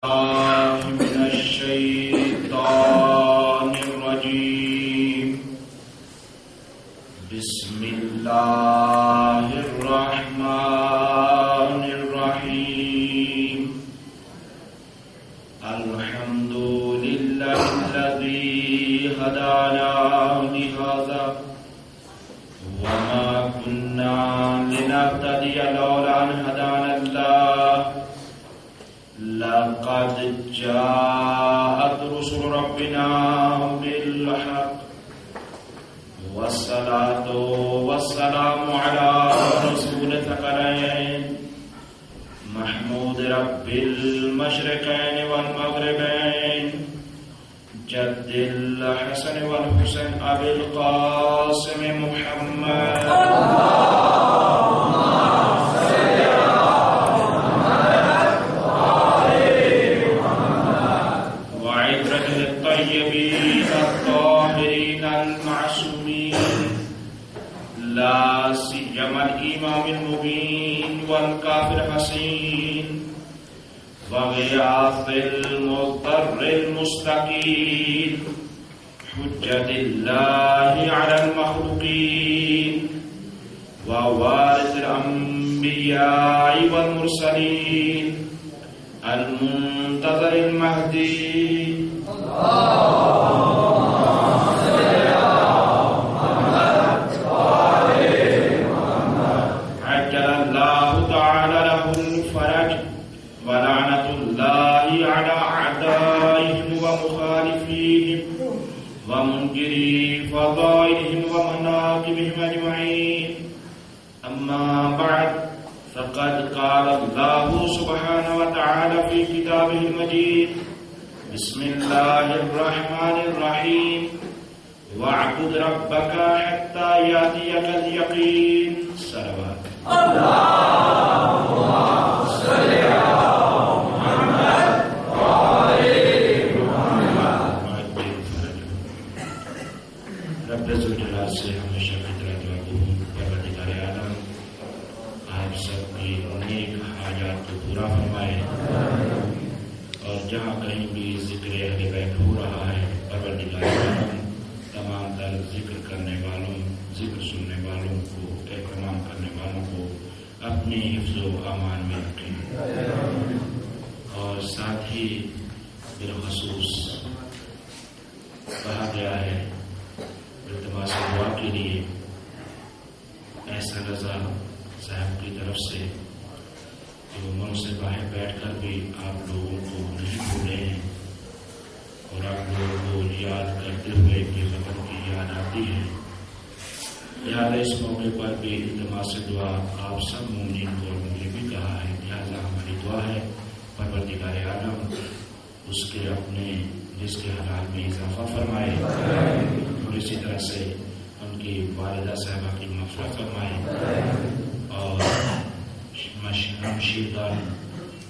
من الشيطان الرجيم. بسم الله الرحمن الرحيم. الحمد لله الذي هدانا لهذا وما كنا لنهتدي لولا أن هدانا الله. لقد جاءت رسل ربنا بالحق والصلاة والسلام على رسول ثقلين محمود رب المشرقين والمغربين جد الحسن والحسين أبي القاسم محمد لا سيما الإمام المبين والكافر حسين وغياث المضطر المستقيم حجة الله على المخلوقين ووارث الأنبياء والمرسلين المنتظر المهدي. ولعنة الله على أعدائهم ومخالفيهم ومنكري فضائلهم ومناقبهم أجمعين. أما بعد فقد قال الله سبحانه وتعالى في كتابه المجيد: بسم الله الرحمن الرحيم واعبد ربك حتى يأتيك اليقين. صلوات اللهم صل على سے ہمیشہ فطرت پروردگار عالم آپ سب کی نیک حاجات کو پورا فرمائے، اور جہاں کہیں بھی ذکر اہل بیت ہو رہا ہے پروردگار عالم تمام تر ذکر کرنے والوں، ذکر سننے والوں کو، اہتمام کرنے والوں کو اپنی حفظ و امان میں رکھیں. اور ساتھ ہی بالخصوص کہا گیا ہے التماس دعا کے لیے ایسا رضا صاحب کی طرف سے کہ وہ من سے باہر بیٹھ کر بھی آپ لوگوں کو نہیں بھولے ہیں، اور آپ لوگوں کو یاد کرتے ہوئے کہ وطن کی یاد آتی ہے. لہٰذا اس موقع پر بھی التماس دعا آپ سب مومنین کو اور مجھے بھی کہا ہے، لہٰذا ہماری دعا ہے پروردگار عالم اس کے اپنے رزق حلال میں اضافہ فرمائے، اور اسی طرح سے ان کی والدہ صاحبہ کی مغفرت فرمائے، اور شمشیردان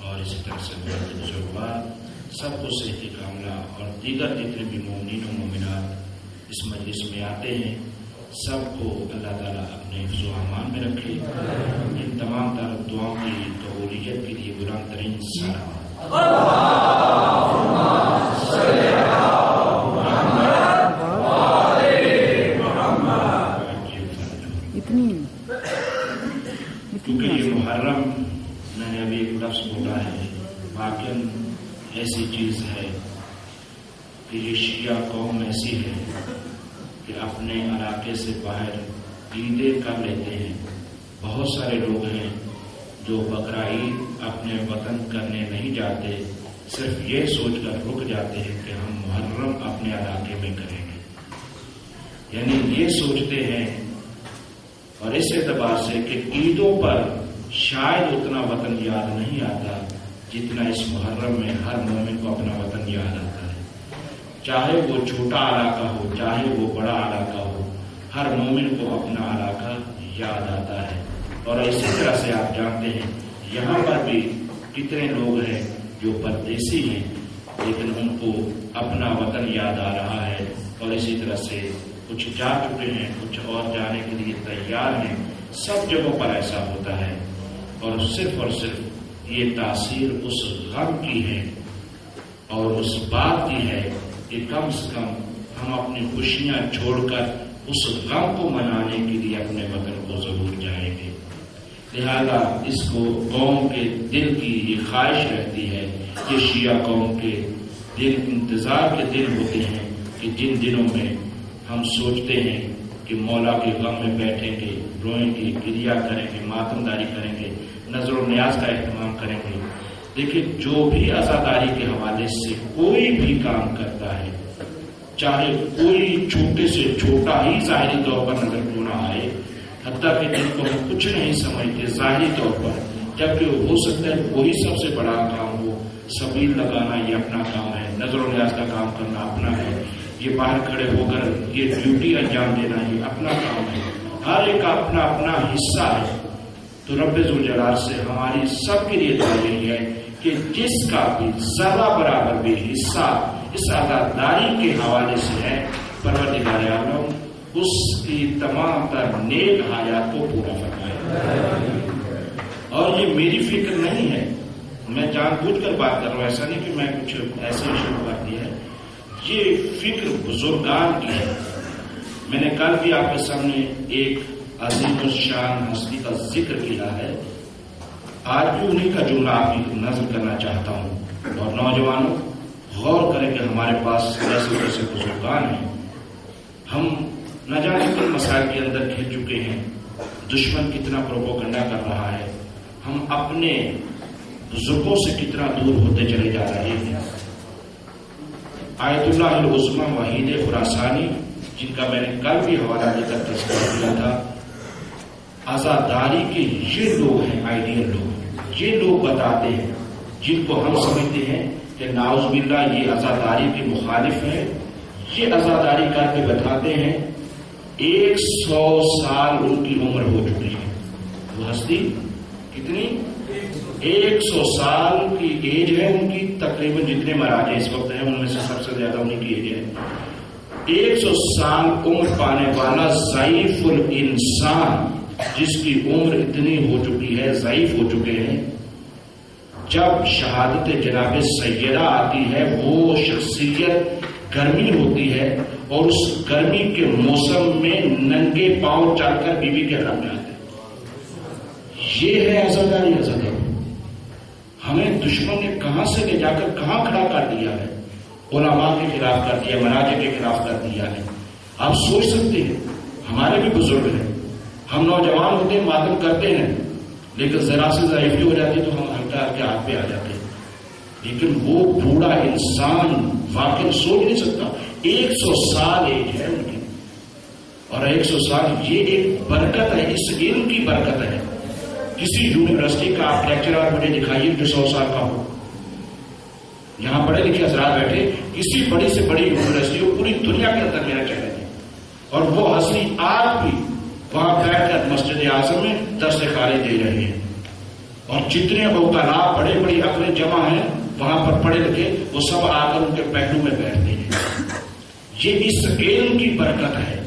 اور اسی طرح سے بزرگوار سب کو صحت کاملہ اور دیگر جتنے بھی مومنین و مومنات اس مجلس میں آتے ہیں سب کو اللہ تعالیٰ اپنے حفظ و امان میں رکھے. ان تمام تر دعاؤں کی قبولیت کے لیے بلند ترین سلام. کیونکہ یہ محرم میں نے ابھی ایک لفظ بولا ہے، واقعاً ایسی چیز ہے کہ یہ شیعہ قوم ایسی ہے کہ اپنے علاقے سے باہر عیدیں کر لیتے ہیں. بہت سارے لوگ ہیں جو بقرہ عید اپنے وطن کرنے نہیں جاتے، صرف یہ سوچ کر رک جاتے ہیں کہ ہم محرم اپنے علاقے میں کریں گے. یعنی یہ سوچتے ہیں، اور اس اعتبار سے کہ عیدوں پر شاید اتنا وطن یاد نہیں آتا جتنا اس محرم میں ہر مومن کو اپنا وطن یاد آتا ہے. چاہے وہ چھوٹا علاقہ ہو، چاہے وہ بڑا علاقہ ہو، ہر مومن کو اپنا علاقہ یاد آتا ہے. اور اسی طرح سے آپ جانتے ہیں یہاں پر بھی کتنے لوگ ہیں جو پردیسی ہیں لیکن ان کو اپنا وطن یاد آ رہا ہے، اور اسی طرح سے کچھ جا چکے ہیں، کچھ اور جانے کے لیے تیار ہیں. سب جگہوں پر ایسا ہوتا ہے، اور صرف یہ تاثیر اس غم کی ہے اور اس بات کی ہے کہ کم سے کم ہم اپنی خوشیاں چھوڑ کر اس غم کو منانے کے لیے اپنے وطن کو ضرور جائیں گے۔ لہذا اس کو قوم کے دل کی یہ خواہش رہتی ہے کہ شیعہ قوم کے دن انتظار کے دن ہوتے ہیں کہ جن دنوں میں ہم سوچتے ہیں کہ مولا کے غم میں بیٹھیں گے، روئیں گے، گریا کریں گے، ماتمداری کریں گے، نظر و نیاز کا اہتمام کریں گے۔ دیکھیں، جو بھی عزاداری کے حوالے سے کوئی بھی کام کرتا ہے، چاہے کوئی چھوٹے سے چھوٹا ہی ظاہری طور پر نظر کیوں نہ آئے، حتیٰ کہ جن کو ہم کچھ نہیں سمجھتے ظاہری طور پر، جبکہ ہو سکتا ہے وہی سب سے بڑا کام ہو، سبیل لگانا یہ اپنا کام ہے، نظر و نیاز کا کام کرنا اپنا ہے، یہ باہر کھڑے ہو کر یہ ڈیوٹی انجام دینا یہ اپنا کام ہے، ہر ایک کا اپنا اپنا حصہ ہے۔ تو رب ذوالجلال سے ہماری سب کے لیے دعا یہی ہے کہ جس کا بھی ذرہ برابر بھی حصہ اس عزاداری کے حوالے سے ہے، پروردگار عالم اس کی تمام تر نیک حاجات کو پورا فرمائے۔ اور یہ میری فکر نہیں ہے، میں جان بوجھ کر بات کر رہا ہوں، ایسا نہیں کہ میں کچھ ایسے ہی شروع کر دیا ہے، یہ فکر بزرگان کی ہے۔ میں نے کل بھی آپ کے سامنے ایک عظیم الشان ہستی کا ذکر کیا ہے، آج بھی انہیں کا جملہ آپ کی نظر کرنا چاہتا ہوں۔ اور نوجوانوں غور کریں کہ ہمارے پاس ایسے ایسے بزرگان ہیں، ہم نہ جانے کن مسائل کے اندر گھر چکے ہیں، دشمن کتنا پروپیگنڈا کر رہا ہے، ہم اپنے بزرگوں سے کتنا دور ہوتے چلے جا رہے ہیں۔ آیت اللہ العظمی وحید خراسانی، جن کا میں نے کل بھی حوالہ دے کر تذکرہ کیا تھا، عزاداری کے یہ لوگ ہیں، آئیڈیل لوگ، یہ لوگ بتاتے ہیں جن کو ہم سمجھتے ہیں کہ نعوذ باللہ یہ عزاداری کے مخالف ہیں، یہ عزاداری کر کے بتاتے ہیں 100 سال ان کی عمر ہو چکی ہے۔ وہ ہستی کتنی؟ 100 سال کی ایج ہے ان کی، تقریباً جتنے مراجع اس وقت ہیں ان میں سے سب سے زیادہ انہیں کی ایج ہے۔ 100 سال عمر پانے والا ضعیف الانسان، جس کی عمر اتنی ہو چکی ہے، ضعیف ہو چکے ہیں، جب شہادت جناب سیدہ آتی ہے وہ شخصیت گرمی ہوتی ہے، اور اس گرمی کے موسم میں ننگے پاؤں چل کر بیوی کے حرم میں آتے ہیں۔ یہ ہے عزاداری۔ عزاداری ہمیں دشمن نے کہاں سے لے جا کر کہاں کھڑا کر دیا ہے، علماء کے خلاف کر دیا، مراجع کے خلاف کر دیا ہے۔ آپ سوچ سکتے ہیں، ہمارے بھی بزرگ ہیں، ہم نوجوان ہوتے ہیں، ماتم کرتے ہیں، لیکن ذرا سے ضعیفی ہو جاتی تو ہم ہلکا کے ہاتھ پہ آ جاتے ہیں، لیکن وہ بوڑھا انسان واقعی سوچ نہیں سکتا۔ 100 سال ایج ہے ان کی، اور 100 سال یہ ایک برکت ہے، اس علم کی برکت ہے۔ کسی یونیورسٹی کا آپ لیکچرر مجھے دکھائیے جو 100 سال کا ہو، یہاں پڑھے لکھے حضرات بیٹھے، کسی بڑی سے بڑی یونیورسٹی ہو پوری دنیا کے اندر میرا چہرہ ہے، اور وہ ہستی آج بھی وہاں بیٹھ کر مسجد اعظم میں درس خارج دے رہے ہیں، اور جتنے اوقات بڑے بڑی عقلیں جمع ہیں وہاں پر پڑھے لکھے، وہ سب آ کر ان کے پہلو میں بیٹھتے ہیں۔ یہ اس علم کی برکت ہے۔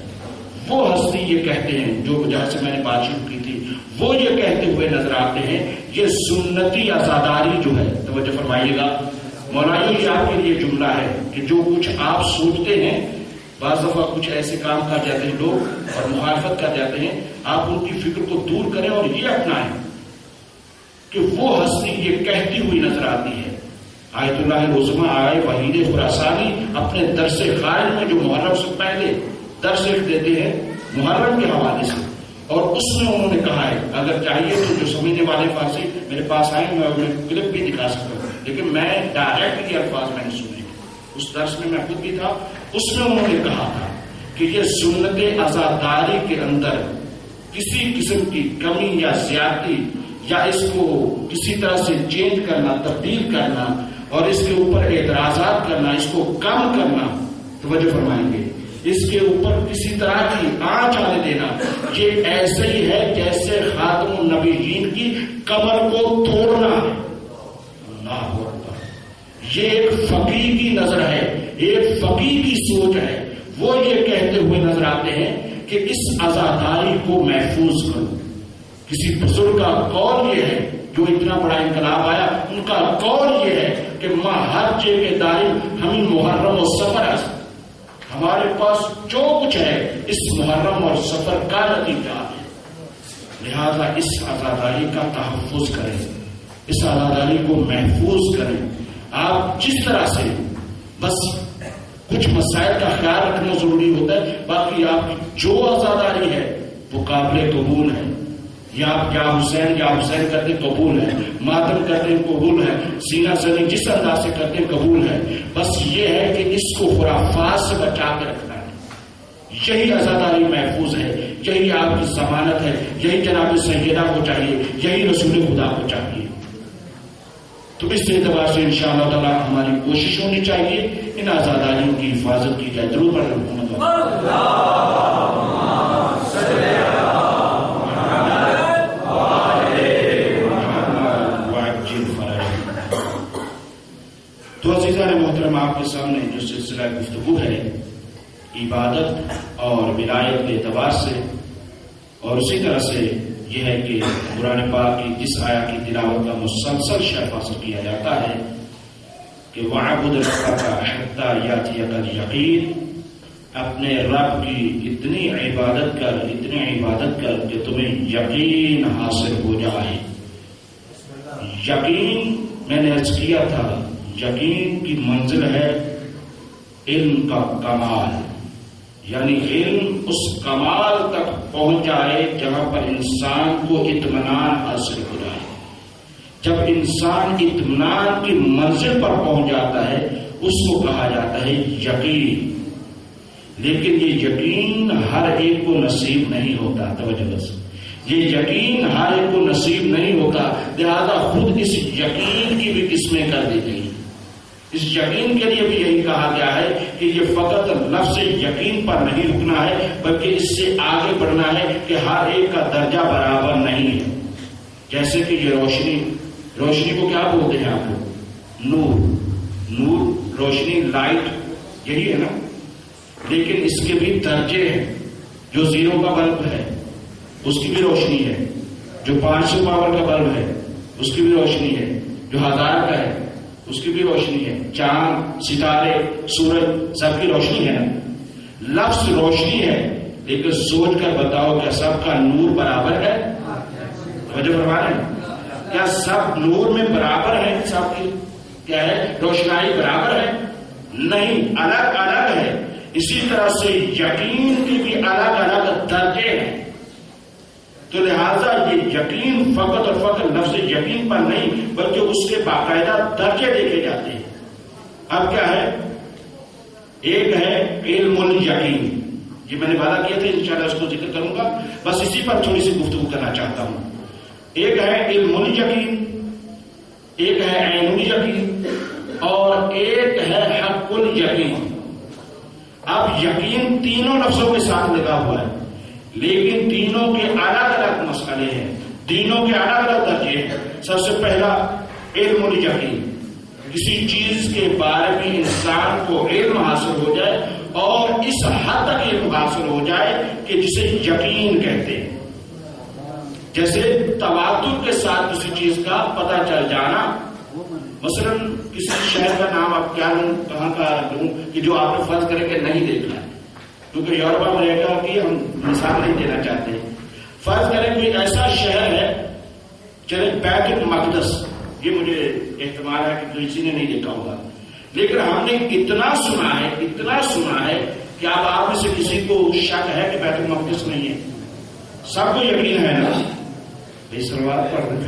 وہ ہستی یہ کہتے ہیں، جو جہاں سے میں نے بات شروع کی تھی، وہ یہ کہتے ہوئے نظر آتے ہیں یہ سنتی عزاداری جو ہے، توجہ فرمائیے گا، مولائیوں یہ آپ کے لیے جملہ ہے کہ جو کچھ آپ سوچتے ہیں، بعض دفعہ کچھ ایسے کام کر جاتے ہیں لوگ اور مخالفت کر جاتے ہیں، آپ ان کی فکر کو دور کریں اور یہ اپنائیں کہ وہ ہستی یہ کہتی ہوئی نظر آتی ہے۔ آیت اللہ العظمی آئے وحید خراسانی اپنے درس خارج میں جو محرم سے پہلے درس دیتے ہیں محرم کے حوالے سے، اور اس میں انہوں نے کہا ہے، اگر چاہیے تو جو سمجھنے والے فارسی میرے پاس آئے میں انہیں کلپ بھی دکھا سکتا ہوں، لیکن میں ڈائریکٹ یہ الفاظ میں نے سنے، اس درس میں میں خود بھی تھا، اس میں انہوں نے کہا تھا کہ یہ سنت عزاداری کے اندر کسی قسم کی کمی یا زیادتی یا اس کو کسی طرح سے چینج کرنا، تبدیل کرنا اور اس کے اوپر اعتراضات کرنا، اس کو کم کرنا، توجہ فرمائیں گے، اس کے اوپر کسی طرح کی آنچ آنے دینا، یہ ایسے ہی ہے جیسے خاتم النبیین کی کمر کو توڑنا ہے۔ اللہ اکبر، یہ ایک فقیہ کی نظر ہے، ایک فقیہ کی سوچ ہے۔ وہ یہ کہتے ہوئے نظر آتے ہیں کہ اس عزاداری کو محفوظ کرو۔ کسی بزرگ کا قول یہ ہے، جو اتنا بڑا انقلاب آیا ان کا قول یہ ہے کہ ماں ہر چیز کے دائم ہمیں محرم و سفر ہے، ہمارے پاس جو کچھ ہے اس محرم اور سفر کا نتیجہ ہے، لہذا اس عزاداری کا تحفظ کریں، اس عزاداری کو محفوظ کریں۔ آپ جس طرح سے بس کچھ مسائل کا خیال رکھنا ضروری ہوتا ہے، باقی آپ کی جو عزاداری ہے وہ قابل قبول ہے، یا آپ یا حسین کرتے قبول ہے، ماتم کرتے قبول ہے، سینہ زنی جس انداز سے کرتے قبول ہے، بس یہ ہے کہ اس کو خرافات سے بچا کے رکھنا ہے، یہی عزاداری محفوظ ہے، یہی آپ کی ضمانت ہے، یہی جناب سیدہ کو چاہیے، یہی رسول خدا کو چاہیے۔ تو اس اعتبار سے انشاءاللہ تعالیٰ ہماری کوشش ہونی چاہیے ان آزاداریوں کی حفاظت کی جائے۔ درود پر محمد تو عزیزان محترم، آپ کے سامنے جو سلسلہ گفتگو ہے عبادت اور ولایت کے اعتبار سے، اور اسی طرح سے یہ ہے کہ قرآن پاک کی جس آیا کی تلاوت کا مسلسل شرف حاصل کیا جاتا ہے کہ وَعَبُدْ رَبَّكَ حَتَّىٰ يَأْتِيَكَ الْيَقِينُ، اپنے رب کی اتنی عبادت کر کہ تمہیں یقین حاصل ہو جائے۔ یقین میں نے عرض کیا تھا، یقین کی منزل ہے علم کا کمال، یعنی علم اس کمال تک پہنچ جائے جہاں پر انسان کو اطمینان حاصل ہو جائے۔ جب انسان اطمینان کی منزل پر پہنچ جاتا ہے اس کو کہا جاتا ہے یقین۔ لیکن یہ یقین ہر ایک کو نصیب نہیں ہوتا، توجہ بس، یہ یقین ہر ایک کو نصیب نہیں ہوتا، لہذا خود اس یقین کی بھی قسمیں کر دی گئی۔ اس یقین کے لیے بھی یہی کہا گیا ہے کہ یہ فقط لفظ یقین پر نہیں رکنا ہے، بلکہ اس سے آگے بڑھنا ہے کہ ہر ایک کا درجہ برابر نہیں ہے۔ جیسے کہ یہ روشنی کو کیا بولتے ہیں آپ لوگ؟ نور، روشنی، لائٹ، یہی ہے نا، لیکن اس کے بھی درجے ہیں۔ جو 0 کا بلب ہے اس کی بھی روشنی ہے، جو 500 پاور کا بلب ہے اس کی بھی روشنی ہے، جو 1000 کا ہے اس کی بھی روشنی ہے، چاند، ستارے، سورج، سب کی روشنی ہے نا۔ لفظ روشنی ہے، لیکن سوچ کر بتاؤ کیا سب کا نور برابر ہے؟ توجہ فرما رہے ہیں؟ کیا سب نور میں برابر ہے؟ سب کی کیا ہے روشنائی برابر ہے؟ نہیں، الگ الگ ہے۔ اسی طرح سے یقین کی بھی الگ الگ درجے ہیں۔ تو لہذا یہ یقین فقط اور فقط لفظ یقین پر نہیں بلکہ اس کے باقاعدہ درجے دیکھے جاتے ہیں۔ اب کیا ہے؟ ایک ہے علم الیقین، یہ میں نے وعدہ کیا تھا انشاءاللہ اس کو ذکر کروں گا، بس اسی پر تھوڑی سی گفتگو کرنا چاہتا ہوں۔ ایک ہے علم الیقین، ایک ہے عین الیقین، اور ایک ہے حق الیقین۔ اب یقین تینوں لفظوں کے ساتھ لگا ہوا ہے، لیکن تینوں کے الگ الگ مسئلے ہیں، تینوں کے الگ الگ درجے ہیں۔ سب سے پہلا علم الیقین، کسی چیز کے بارے میں انسان کو علم حاصل ہو جائے اور اس حد تک علم حاصل ہو جائے کہ جسے یقین کہتے ہیں۔ جیسے تواتر کے ساتھ کسی چیز کا پتہ چل جانا، مثلا کسی شہر کا نام آپ کیا لوں، کہاں کا لوں کہ جو آپ نے فرض کریں کہ نہیں دیکھا ہے، کیونکہ یورپ امریکہ کی ہم مثال نہیں دینا چاہتے۔ فرض کریں کہ ایسا شہر ہے، چلے بیت المقدس، یہ مجھے احتمال ہے کہ کسی نے نہیں دیکھا ہوگا، لیکن ہم نے اتنا سنا ہے کہ اب آپ میں سے کسی کو شک ہے کہ بیت المقدس نہیں ہے؟ سب کو یقین ہے نا؟ یہ سلوات پڑھ رہے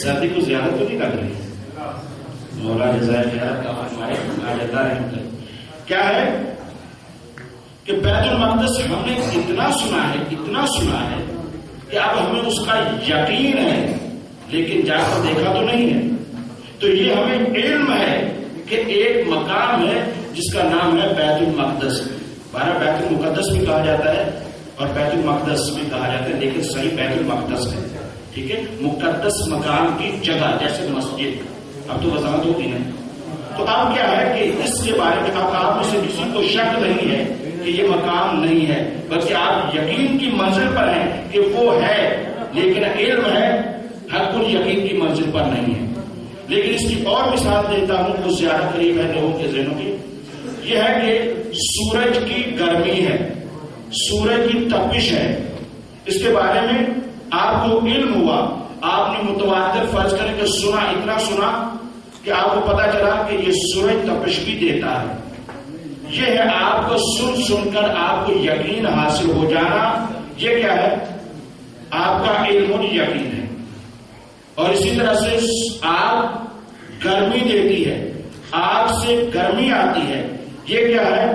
سردی کو زیادہ تو نہیں لگ رہی؟ مولا جزائے خیر کا فرمائے کیا ہے کہ بیت المقدس ہم نے اتنا سنا ہے کہ اب ہمیں اس کا یقین ہے، لیکن جا کر دیکھا تو نہیں ہے۔ تو یہ ہمیں علم ہے کہ ایک مقام ہے جس کا نام ہے بیت المقدس۔ بیت المقدس بھی کہا جاتا ہے اور بیت المقدس بھی کہا جاتا ہے، لیکن صحیح بیت المقدس ہے، ٹھیک ہے، مقدس مقام کی جگہ، جیسے مسجد۔ اب تو وضاحت ہوتی ہے۔ تو اب کیا ہے کہ اس کے بارے میں آپ میں سے کسی کو شک نہیں ہے کہ یہ مقام نہیں ہے، بلکہ آپ یقین کی منزل پر ہیں کہ وہ ہے، لیکن علم ہے حق الیقین کی منزل پر نہیں ہے۔ لیکن اس کی اور مثال دیتا ہوں وہ زیادہ قریب ہے لوگوں کے ذہنوں کی، یہ ہے کہ سورج کی گرمی ہے، سورج کی تپش ہے، اس کے بارے میں آپ کو علم ہوا، آپ نے متواتر فرض کریں کہ سنا، اتنا سنا کہ آپ کو پتا چلا کہ یہ سورج تپش بھی دیتا ہے۔ یہ ہے آپ کو سن کر آپ کو یقین حاصل ہو جانا، یہ کیا ہے؟ آپ کا علم الیقین ہے۔ اور اسی طرح سے آگ گرمی دیتی ہے، آگ سے گرمی آتی ہے، یہ کیا ہے؟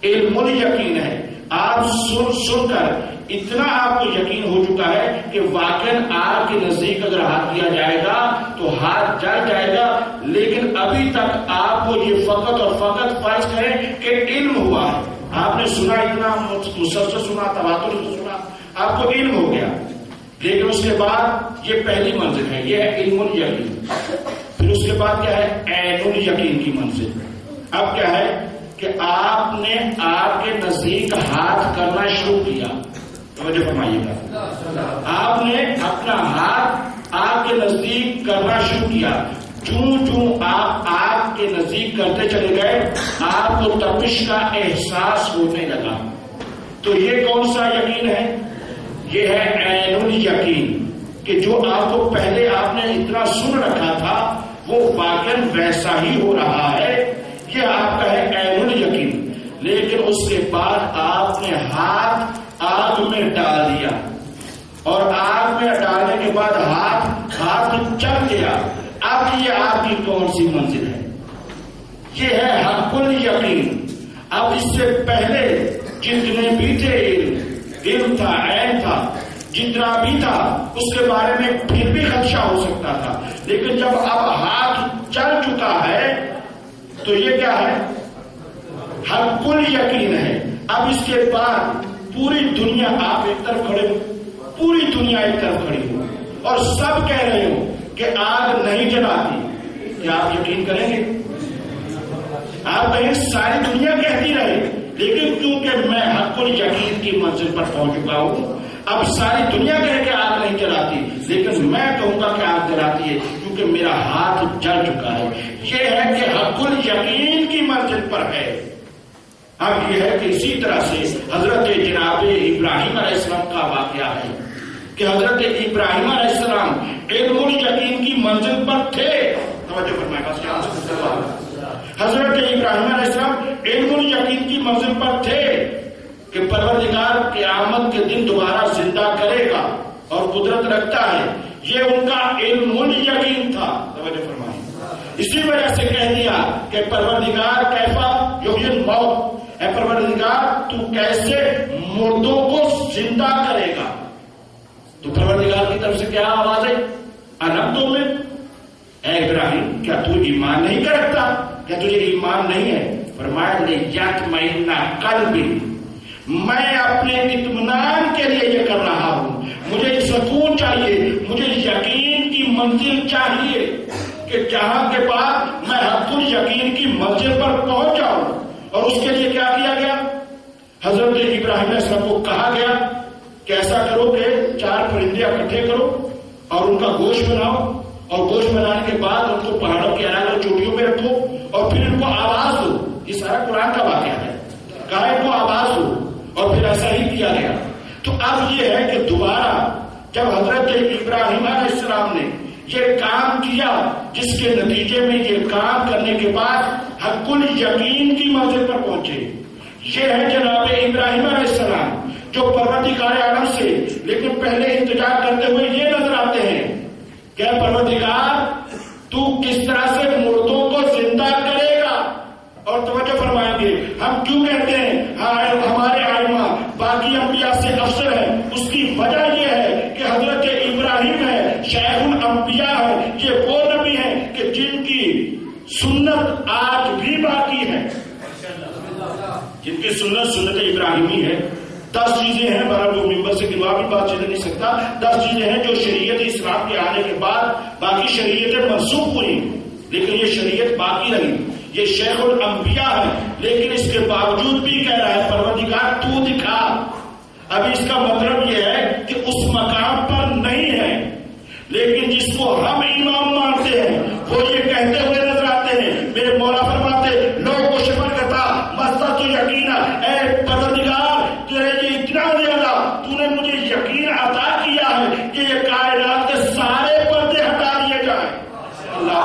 علم الیقین ہے۔ آپ سن کر اتنا آپ کو یقین ہو چکا ہے کہ واقعاً آگ کے نزدیک اگر ہاتھ دیا جائے گا تو ہاتھ جل جائے گا، لیکن ابھی تک آپ کو یہ فقط اور فقط فرض کریں کہ علم ہوا ہے۔ آپ نے سنا، اتنا مسلسل سنا، تواتر سے سنا، آپ کو علم ہو گیا، لیکن اس کے بعد یہ پہلی منزل ہے، یہ ہے علم الیقین۔ پھر اس کے بعد کیا ہے؟ عین الیقین کی منزل۔ اب کیا ہے کہ آپ نے آگ کے نزدیک ہاتھ کرنا شروع کیا، توجہ فرمائیے گا، آپ نے اپنا ہاتھ آگ کے نزدیک کرنا شروع کیا، چوں آپ آگ کے نزدیک کرتے چلے گئے آپ کو تپش کا احساس ہونے لگا۔ تو یہ کون سا یقین ہے؟ یہ ہے عین الیقین، کہ جو آپ کو پہلے آپ نے اتنا سن رکھا تھا وہ واقعاً ویسا ہی ہو رہا ہے، یہ آپ کا ہے عین الیقین۔ لیکن اس کے بعد آپ نے ہاتھ آگ میں ڈال دیا، اور آگ میں ڈالنے کے بعد ہاتھ جل گیا۔ اب یہ آپ کی کون سی منزل ہے؟ یہ ہے حق الیقین۔ اب اس سے پہلے جتنے بھی تھے علم تھا، عین تھا، جتنا بھی تھا اس کے بارے میں پھر بھی خدشہ ہو سکتا تھا، لیکن جب اب ہاتھ چل چکا ہے تو یہ کیا ہے؟ حق الیقین ہے۔ اب اس کے بعد پوری دنیا، آپ ایک طرف کھڑے ہو، پوری دنیا ایک طرف کھڑی ہو اور سب کہہ رہے ہو کہ آگ نہیں جلاتی، کیا آپ یقین کریں گے؟ آپ کہیں ساری دنیا کہتی رہے، لیکن کیونکہ میں حق الیقین کی منزل پر پہنچ چکا ہوں، اب ساری دنیا کہے کہ آگ نہیں جلاتی، لیکن میں کہوں گا کہ آگ جلاتی ہے کیونکہ میرا ہاتھ جل چکا ہے۔ یہ ہے کہ حق الیقین کی منزل پر ہے۔ اب یہ ہے کہ اسی طرح سے حضرت جناب ابراہیم علیہ السلام کا واقعہ ہے کہ حضرت ابراہیم علیہ السلام علم الیقین کی منزل پر تھے، توجہ فرمائے، حضرت ابراہیم علیہ السلام علم الیقین کی منزل پر تھے کہ پروردگار قیامت کے دن دوبارہ زندہ کرے گا اور قدرت رکھتا ہے، یہ ان کا علم الیقین تھا، توجہ فرمائے۔ اسی وجہ سے کہہ دیا کہ پروردگار کیفا یحیی الموت، اے پروردگار تو کیسے مردوں کو زندہ کرے گا؟ تو پروردگار کی طرف سے کیا آواز ہے؟ انبتو میں، اے ابراہیم کیا تو ایمان نہیں کرتا؟ کیا تجھے ایمان نہیں ہے؟ فرمایا لیطمئن قلبی، میں اپنے اطمینان کے لیے یہ کر رہا ہوں، مجھے سکون چاہیے، مجھے یقین کی منزل چاہیے کہ جہاں کے بعد میں حق الیقین کی منزل پر پہنچ جاؤں۔ اور اس کے لیے کیا کیا گیا؟ حضرت ابراہیم علیہ السلام کو کہا گیا کہ ایسا کرو کہ 4 پرندے اکٹھے کرو اور ان کا گوشت بناؤ، اور گوشت بنانے کے بعد ان کو پہاڑوں کے الگ الگ چوٹیوں میں رکھو اور پھر ان کو آواز دو۔ یہ سارا قرآن کا واقعہ ہے، کہا ان کو آواز دو، اور پھر ایسا ہی کیا گیا۔ تو اب یہ ہے کہ دوبارہ جب حضرت ابراہیم علیہ السلام نے یہ کام کیا، جس کے نتیجے میں یہ کام کرنے کے بعد حق الیقین کی منزل پر پہنچے، یہ ہے جناب ابراہیم علیہ السلام جو پروردگار عالم سے لیکن پہلے انتظار کرتے ہوئے یہ نظر آتے ہیں کہ پروردگار تو کس طرح سے مردوں کو زندہ کرے گا۔ اور توجہ فرمائیں گے، ہم کیوں کہتے ہیں ہمارے ائمہ باقی انبیاء سے افضل ہے؟ اس کی وجہ یہ ہے کہ حضرت ابراہیم ہے، شیخ الانبیاء ہے، یہ وہ نبی ہیں کہ جن کی سنت آج بھی باقی ہے، جن کی سنت ابراہیمی ہے۔ 10 چیزیں ہیں، بہرحال وہ ممبر سے گنوا بھی بات چیزیں نہیں سکتا، 10 چیزیں ہیں جو شریعت اسلام کے آنے کے بعد باقی شریعتیں منسوخ ہوئی، لیکن یہ شریعت باقی رہی۔ یہ شیخ الانبیاء ہے، لیکن اس کے باوجود بھی کہہ رہا ہے پروردگار تو دکھا۔ اب اس کا مطلب یہ ہے کہ اس مقام پر نہیں ہے، لیکن جس کو ہم امام مانتے ہیں وہ یہ کہتے ہوئے نظر آتے ہیں، میرے مولا فرماتے لوگوں کو شفر کرتا مستا تو یقینا، اے پروردگار تجھے یہ اتنا زیادہ تو نے مجھے یقین عطا کیا ہے کہ یہ کائنات کے سارے پردے ہٹا دیے جائیں۔ اللہ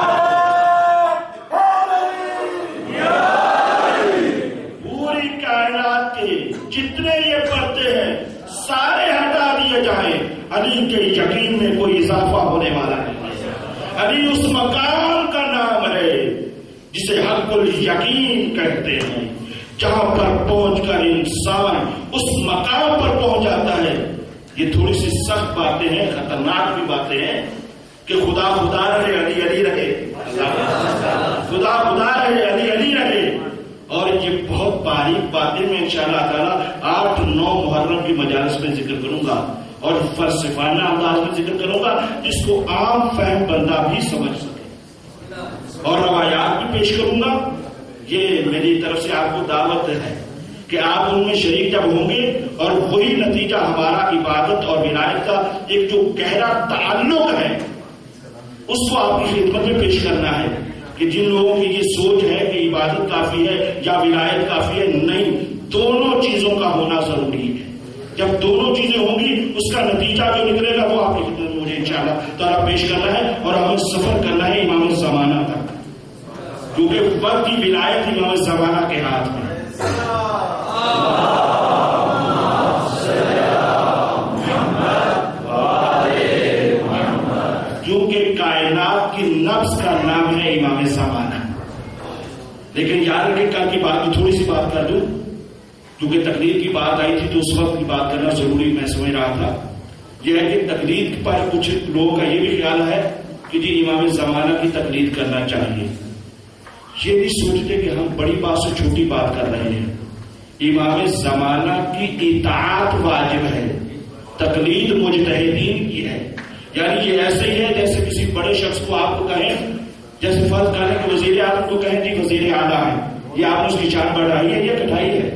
پوری کائنات کے جتنے یہ پردے ہیں سارے ہٹا دیے جائیں، علی کے یقین میں کوئی اضافہ ہونے والا نہیں ہے۔ علی اس مقام کا نام ہے جسے حق الیقین کہتے ہیں، جہاں پر پہنچ کر انسان اس مقام پر پہنچ جاتا ہے۔ یہ تھوڑی سی سخت باتیں ہیں، خطرناک بھی باتیں ہیں کہ خدا خدا رہے علی علی رہے، خدا خدا رہے علی علی رہے، اور یہ بہت باریک باتیں میں انشاءاللہ تعالی 8-9 محرم کی مجالس میں ذکر کروں گا اور فلسفانہ انداز میں ذکر کروں گا جس کو عام فہم بندہ بھی سمجھ سکے، اور روایات بھی پیش کروں گا۔ یہ میری طرف سے آپ کو دعوت ہے کہ آپ ان میں شریک جب ہوں گے اور وہی نتیجہ ہمارا عبادت اور ولایت کا ایک جو گہرا تعلق ہے اس کو آپ کی خدمت میں پیش کرنا ہے کہ جن لوگوں کی یہ سوچ ہے کہ عبادت کافی ہے یا ولایت کافی ہے، نہیں، دونوں چیزوں کا ہونا ضروری ہے۔ جب دونوں چیزیں ہوں گی اس کا نتیجہ جو نکلے گا وہ آپ کی خدمت میں مجھے انشاءاللہ تعالیٰ پیش کرنا ہے، اور ہمیں سفر کرنا ہے امام زمانہ تک، کیونکہ وقت کی ولایت امام زمانہ کے ہاتھ میں۔ کیونکہ کائنات کی نفس کا نام ہے امام زمانہ۔ لیکن یاد رکھیں کل کی بات میں تھوڑی سی بات کر دوں، کیونکہ تقلید کی بات آئی تھی تو اس وقت کی بات کرنا ضروری میں سمجھ رہا تھا۔ یہ ہے کہ تقلید پر کچھ لوگوں کا یہ بھی خیال ہے کہ جی امام زمانہ کی تقلید کرنا چاہیے۔ یہ نہیں سوچتے کہ ہم بڑی بات سے چھوٹی بات کر رہے ہیں۔ امام زمانہ کی اطاعت واجب ہے، تقلید مجتہدین کی ہے۔ یعنی یہ ایسے ہی ہے جیسے کسی بڑے شخص کو آپ کو کہیں، جیسے فرض کریں کہ وزیر اعظم کو کہیں جی وزیر اعلیٰ ہے، یہ آپ نے اس کی شان بڑھائی ہے یا گھٹائی ہے؟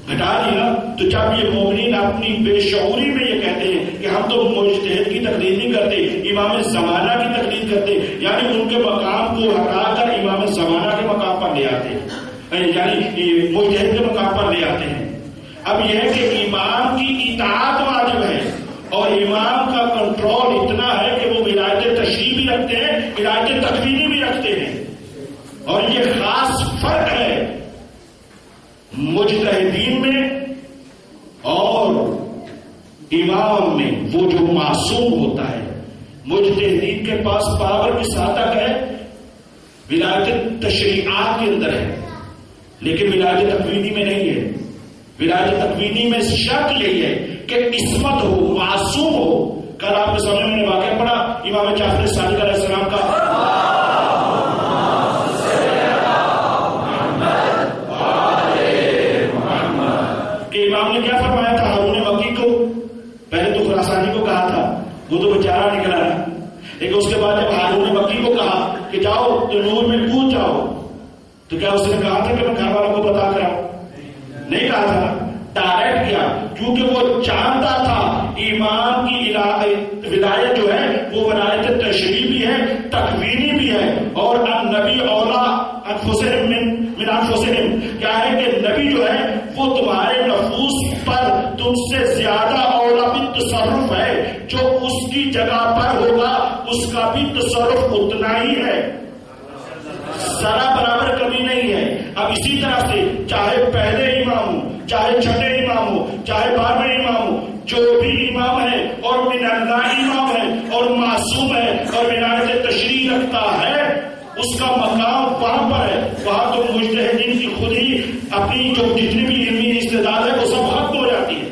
گھٹا دی نا۔ تو جب یہ مومنین اپنی بے شعوری میں یہ کہتے ہیں کہ ہم تو مجتہد کی تقلید نہیں کرتے، امام زمانہ کی تقلید کرتے، یعنی ان کے مقام کو ہٹا کر امام زمانہ کے مقام پر لے آتے ہیں، یعنی مجتہد کے مقام پر لے آتے ہیں۔ اب یہ ہے کہ امام کی اطاعت واجب ہے، اور امام کا کنٹرول اتنا ہے کہ وہ ولایت تشریع بھی رکھتے ہیں، ولایت تکوینی بھی رکھتے ہیں، اور یہ خاص فرق ہے مجتہدین میں اور امام میں۔ وہ جو معصوم ہوتا ہے، مجتہدین کے پاس پاور کی ساتھ ہے، ولایت تشریعات کے اندر ہے، لیکن ولایت تکوینی میں نہیں ہے۔ ولایت تکوینی میں شرط یہی ہے کہ عصمت ہو، معصوم ہو۔ کل آپ کے سامنے میں نے واقعہ پڑھا امام جعفر صادق علیہ السلام کا، کہ امام نے کیا فرمایا تھا ہارون مکی کو؟ پہلے تو خراسانی کو کہا تھا، وہ تو بیچارہ نکلا ہے، لیکن اس کے بعد جب ہارون مکی کو کہا کہ جاؤ تو نور میں کود جاؤ، تو کیا اس نے کہا تھا کہ میں گھر والوں کو بتا کر آؤں؟ نہیں کہا تھا، ڈائریکٹ کیا، کیونکہ وہ جانتا تھا ایمان کی ولایت جو ہے وہ ولایت تشریع بھی ہے، تکوینی بھی ہے، اور النبی اولا انفسہم من انفسہم، کیا ہے کہ نبی جو ہے وہ تمہارے نفوس پر تم سے زیادہ اولا بھی تصرف ہے، جو اس کی جگہ پر ہوگا اس کا بھی تصرف اتنا ہی ہے، ذرا برابر کمی نہیں ہے۔ اب اسی طرح سے چاہے پہلے امام ہو، چاہے چھٹے امام ہو، چاہے 12ویں امام ہو، جو بھی امام ہے اور من اللہ امام ہے اور معصوم ہے اور ولایت تشریع رکھتا ہے، اس کا مقام وہاں پر ہے۔ وہاں تو مجتہدین کی خود ہی اپنی جو جتنی بھی علمی استعداد ہے وہ سب ختم ہو جاتی ہے،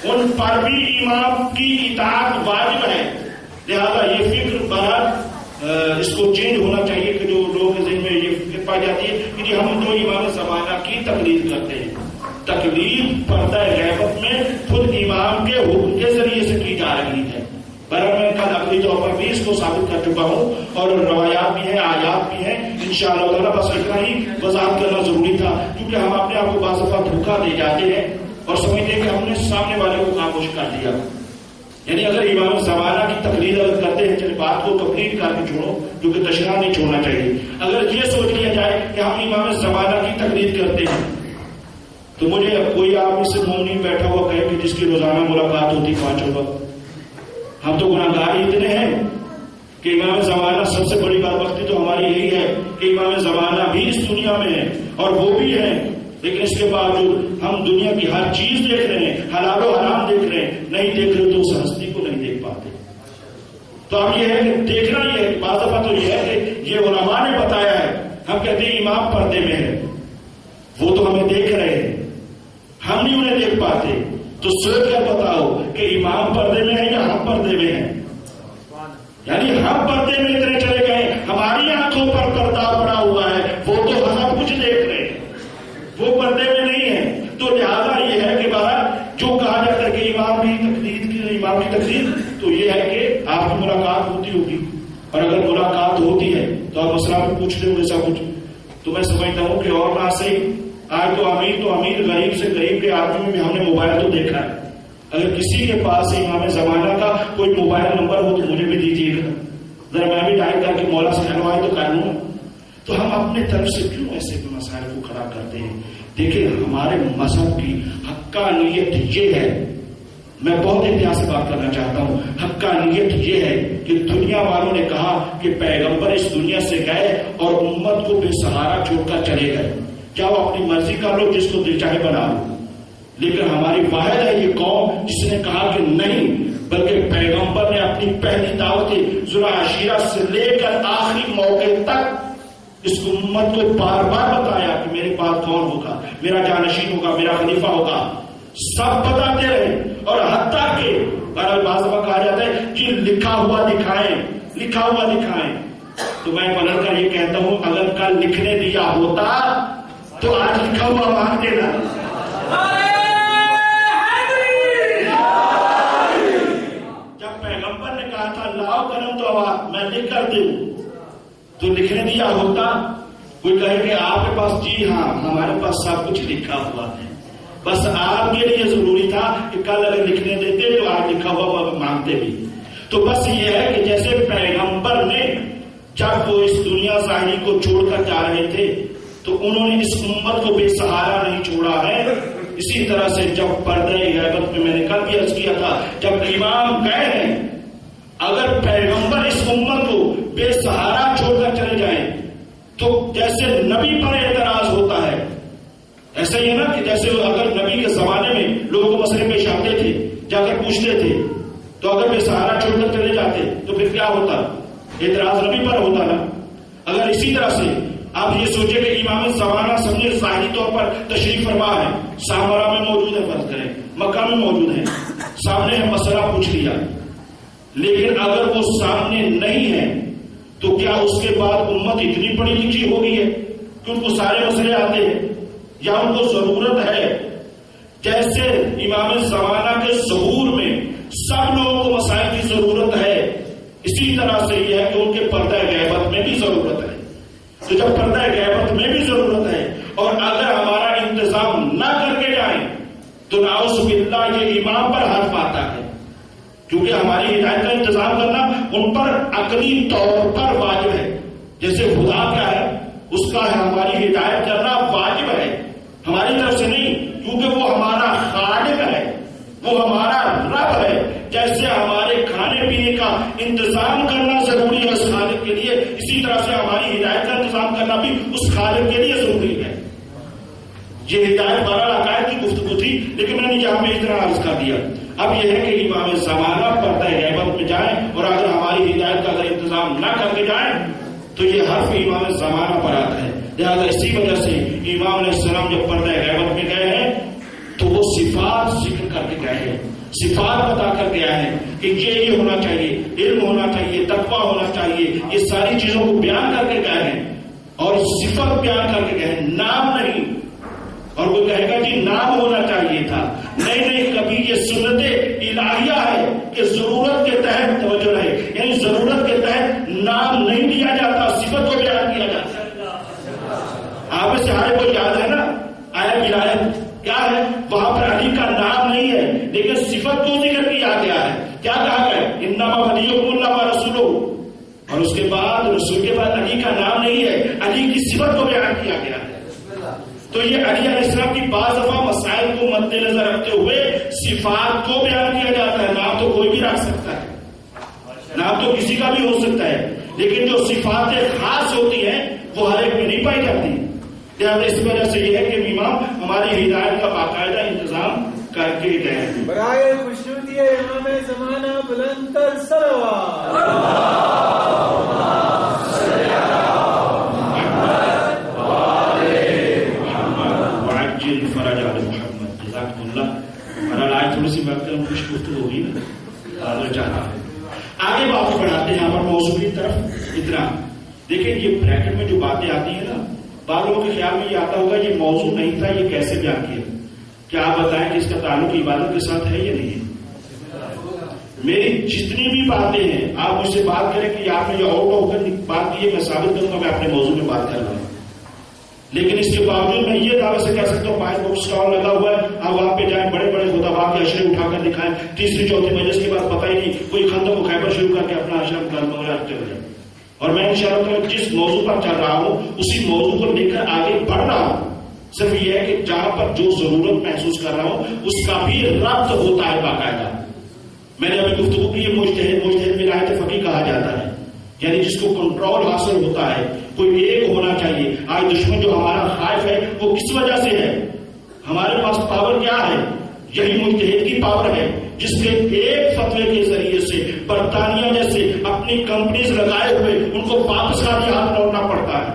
ان پر بھی امام کی اطاعت واجب ہے۔ لہذا یہ فکر برحال اس کو چینج ہونا چاہیے کہ جو لوگوں کے ذہن میں یہ فکر پائی جاتی ہے کہ ہم تو امام زمانہ کی تقلید کرتے ہیں۔ تقلید پردہ غیبت میں خود امام کے حکم کے ذریعے سے کی جا رہی ہے، برہم میں کل اپنی طور پر بھی اس کو ثابت کر چکا ہوں اور روایات بھی ہیں، آیات بھی ہیں انشاءاللہ تعالیٰ. بس اتنا ہی وضاحت کرنا ضروری تھا کیونکہ ہم اپنے آپ کو بعض دفعہ دھوکہ دے جاتے ہیں اور سمجھتے ہیں کہ ہم نے سامنے والے کو خاموش کر دیا. یعنی اگر امام زمانہ کی تقریر اگر کرتے ہیں چلے بات کو کمپلیٹ کر کے چھوڑو کیونکہ تشریح نہیں چھوڑنا چاہیے. اگر یہ سوچ لیا جائے کہ ہم امام زمانہ کی تقریر کرتے ہیں تو مجھے کوئی آپ اس سے مومن بیٹھا ہوا کہے کہ جس کی روزانہ ملاقات ہوتی 5 وقت. ہم تو گناہگار ہی اتنے ہیں کہ امام زمانہ سب سے بڑی بدبختی تو ہماری یہی ہے کہ امام زمانہ بھی اس دنیا میں ہے اور وہ بھی ہے، لیکن اس کے باوجود ہم دنیا کی ہر چیز دیکھ رہے ہیں، حلال و حرام دیکھ رہے ہیں، نہیں دیکھ رہے تو اس ہستی کو نہیں دیکھ پاتے. تو اب یہ ہے کہ دیکھنا یہ ہے، بعض دفعہ تو یہ ہے کہ یہ علماء نے بتایا ہے. ہم کہتے ہیں امام پردے میں ہے، وہ تو ہمیں دیکھ رہے ہیں، ہم نہیں انہیں دیکھ پاتے. تو سوچ کر بتاؤ کہ امام پردے میں ہے یا ہم پردے میں ہیں. یعنی ہم پردے میں اتنے چلے گئے، ہماری آنکھوں پر پردہ پڑا ہوا ہے، وہ تو ہم کچھ دیکھ رہے ہیں، وہ پردے میں نہیں ہے. تو لہٰذا یہ ہے کہ بارہ جو کہا جاتا ہے کہ امام کی تقریر تو یہ ہے کہ آپ کی ملاقات ہوتی ہوگی، اور اگر ملاقات ہوتی ہے تو آپ مسئلہ بھی پوچھتے ہو ایسا کچھ. تو میں سمجھتا ہوں کہ اور نہ سے آج تو امیر غریب سے غریب کے آدمی میں ہم نے موبائل تو دیکھا ہے. اگر کسی کے پاس امام زمانہ کا کوئی موبائل نمبر ہو تو مجھے بھی دیجیے گا، ذرا میں بھی ڈائل کر کے مولا سے کہلوائے تو کر لوں. تو ہم اپنے طرف سے کیوں ایسے مسائل کو کھڑا کرتے ہیں؟ دیکھیں ہمارے مذہب کی حقانیت یہ ہے، میں بہت احتیاط سے بات کرنا چاہتا ہوں. حقانیت یہ ہے کہ دنیا والوں نے کہا کہ پیغمبر اس دنیا سے گئے اور امت کو بے سہارا چھوڑ کر چلے گئے، چاہے اپنی مرضی کر لو، جس کو دل چاہے بنا لو. لیکن ہماری واحد ہے یہ قوم جس نے کہا کہ نہیں، بلکہ پیغمبر نے اپنی پہلی دعوت ذوالعشیرہ سے لے کر آخری موقع تک اس امت کو بار بار بتایا کہ میرے بعد کون ہوگا، میرا جانشین ہوگا، میرا خلیفہ ہوگا، سب بتاتے رہے. اور حتیٰ کہ بعض وقت کہا جاتا ہے کہ لکھا ہوا دکھائیں. تو میں پلٹ کر یہ کہتا ہوں اگر کل لکھنے دیا ہوتا تو آج لکھا ہوا مانگ دینا. جب پیغمبر نے کہا تھا لاؤ قلم تو آواز میں لکھ کر دوں تو لکھنے دیا ہوتا. کوئی کہے کہ آپ کے پاس جی ہاں ہمارے پاس سب کچھ لکھا ہوا ہے، بس آپ کے لیے ضروری تھا کہ کل اگر لکھنے دیتے تو آج لکھا ہوا مانگتے بھی. تو بس یہ ہے کہ جیسے پیغمبر نے جب وہ اس دنیا ظاہری کو چھوڑ کر جا رہے تھے تو انہوں نے اس امت کو بے سہارا نہیں چھوڑا ہے. اسی طرح سے جب پردہ غیبت میں نے کل بھی عرض کیا تھا، جب امام گئے ہیں اگر پیغمبر اس امت کو بے سہارا چھوڑ کر چلے جائیں تو جیسے نبی پر اعتراض ہوتا ہے ایسا ہی ہے نا کہ جیسے اگر نبی کے زمانے میں لوگوں کو مسئلے پیش آتے تھے جا کر پوچھتے تھے تو اگر بے سہارا چھوڑ کر چلے جاتے تو پھر کیا ہوتا؟ اعتراض نبی پر ہوتا نا. اگر اسی طرح سے آپ یہ سوچیں کہ امام زمانہ سمجھے ظاہری طور پر تشریف فرما ہے، سامرا میں موجود ہے، فرض کریں مکہ میں موجود ہے، سامنے ہے مسئلہ پوچھ لیا، لیکن اگر وہ سامنے نہیں ہے تو کیا اس کے بعد امت اتنی پڑھی لکھی ہو گئی ہے کہ ان کو سارے مسئلے آتے ہیں یا ان کو ضرورت ہے؟ جیسے امام زمانہ کے ظہور میں سب لوگوں کو مسائل کی ضرورت ہے، اسی طرح سے یہ ہے کہ ان کے پردہ غیبت میں بھی ضرورت ہے. تو جب پردہ غیبت میں بھی ضرورت ہے اور اگر ہمارا انتظام نہ کر کے جائیں تو نعوذ باللہ یہ امام پر ہاتھ پاتا ہے، کیونکہ ہماری ہدایت کا انتظام کرنا ان پر عقلی طور پر واجب ہے. جیسے خدا کیا ہے اس کا ہے ہماری ہدایت کرنا واجب ہے، ہماری طرف سے نہیں، کیونکہ وہ ہمارا خالق ہے، وہ ہمارا رب ہے. جیسے ہمارے کھانے پینے کا انتظام کرنا ضروری ہے اس خالق کے لیے، اسی طرح سے ہماری ہدایت کا انتظام کرنا بھی اس خالق کے لیے ضروری ہے. یہ ہدایت 12 عقائد کی گفتگو تھی لیکن میں نے یہاں پہ اتنا عرض کر دیا. اب یہ ہے کہ امام زمانہ پردہ غیبت میں جائیں اور اگر ہماری ہدایت کا اگر انتظام نہ کر کے جائیں تو یہ حرف امام زمانہ پر آتا ہے. لہٰذا اسی وجہ سے امام علیہ السلام جب پردہ غیبت میں گئے ہیں تو وہ صفات ذکر کر کے گئے ہیں، صفات بتا کر گیا ہے کہ یہ ہونا چاہیے، علم ہونا چاہیے، تقویٰ ہونا چاہیے، یہ ساری چیزوں کو بیان کر کے گئے ہیں اور صفت بیان کر کے گئے ہیں، نام نہیں. اور وہ کہے گا جی نام ہونا چاہیے تھا، نہیں کبھی یہ سنت الہیہ ہے کہ ضرورت کے تحت کیا کہا گیا؟ انما ولیکم اللہ و رسولہ، اور اس کے بعد رسول کے بعد علی کا نام نہیں ہے، علی کی صفت کو بیان کیا گیا ہے۔ تو یہ علی علیہ السلام کی بعض دفعہ مسائل کو مد نظر رکھتے ہوئے صفات کو بیان کیا جاتا ہے۔ نام تو کوئی بھی رکھ سکتا ہے، نام تو کسی کا بھی ہو سکتا ہے، لیکن جو صفات خاص ہوتی ہیں وہ ہر ایک میں نہیں پائی جاتی۔ لہٰذا اس وجہ سے یہ ہے کہ امام ہماری ہدایت کا باقاعدہ انتظام کر کے گئے ہیں۔ برائے خوشنودی امام زمانہ بلند تر صلوات۔ فرج علی محمد، جزاکم اللہ۔ اور آج تھوڑی سی بات کریں، خوش گفتگو ہوگی نا چاہتا ہوں۔ آگے بات بڑھاتے ہیں ہمارے موضوع کی طرف۔ اتنا دیکھیں، یہ بریکٹ میں جو باتیں آتی ہیں نا، بعض لوگوں کے خیال میں یہ آتا ہوگا یہ موضوع نہیں تھا، یہ کیسے بیان کیا؟ کیا آپ بتائیں کہ اس کا تعلق عبادت کے ساتھ ہے یا نہیں ہے؟ میری جتنی بھی باتیں ہیں، آپ مجھ سے بات کریں کہ آپ نے جو آؤٹ ہو کر بات کی ہے، میں ثابت کروں گا میں اپنے موضوع میں بات کر رہا ہوں، لیکن اس کے باوجود میں یہ دعوے سے کہہ سکتا ہوں مائک بک اسٹال لگا ہوا ہے، آپ وہاں پہ جائیں، بڑے بڑے خطباء کے اشرے اٹھا کر دکھائیں، تیسری چوتھی مجلس کے بعد پتہ ہی نہیں کوئی خندق و خیبر شروع کر کے اپنا اشرم کرتے ہوئے، اور میں انشاءاللہ تعالیٰ جس موضوع پر چل رہا ہوں اسی موضوع کو لے کر آگے بڑھ رہا ہوں۔ صرف یہ ہے کہ جہاں پر جو ضرورت محسوس کر رہا ہوں اس کا بھی ربط ہوتا ہے باقاعدہ۔ میں نے ابھی گفتگو کی، مجتہد ولایت فقیہ کہا جاتا ہے، یعنی جس کو کنٹرول حاصل ہوتا ہے، کوئی ایک ہونا چاہیے۔ آج دشمن جو ہمارا خائف ہے وہ کس وجہ سے ہے؟ ہمارے پاس پاور کیا ہے؟ یہی مجتہد کی پاور ہے، جس کے ایک فتوے کے ذریعے سے برطانیہ جیسے اپنی کمپنیز لگائے ہوئے ان کو واپس خالی ہاتھ لوٹنا پڑتا ہے۔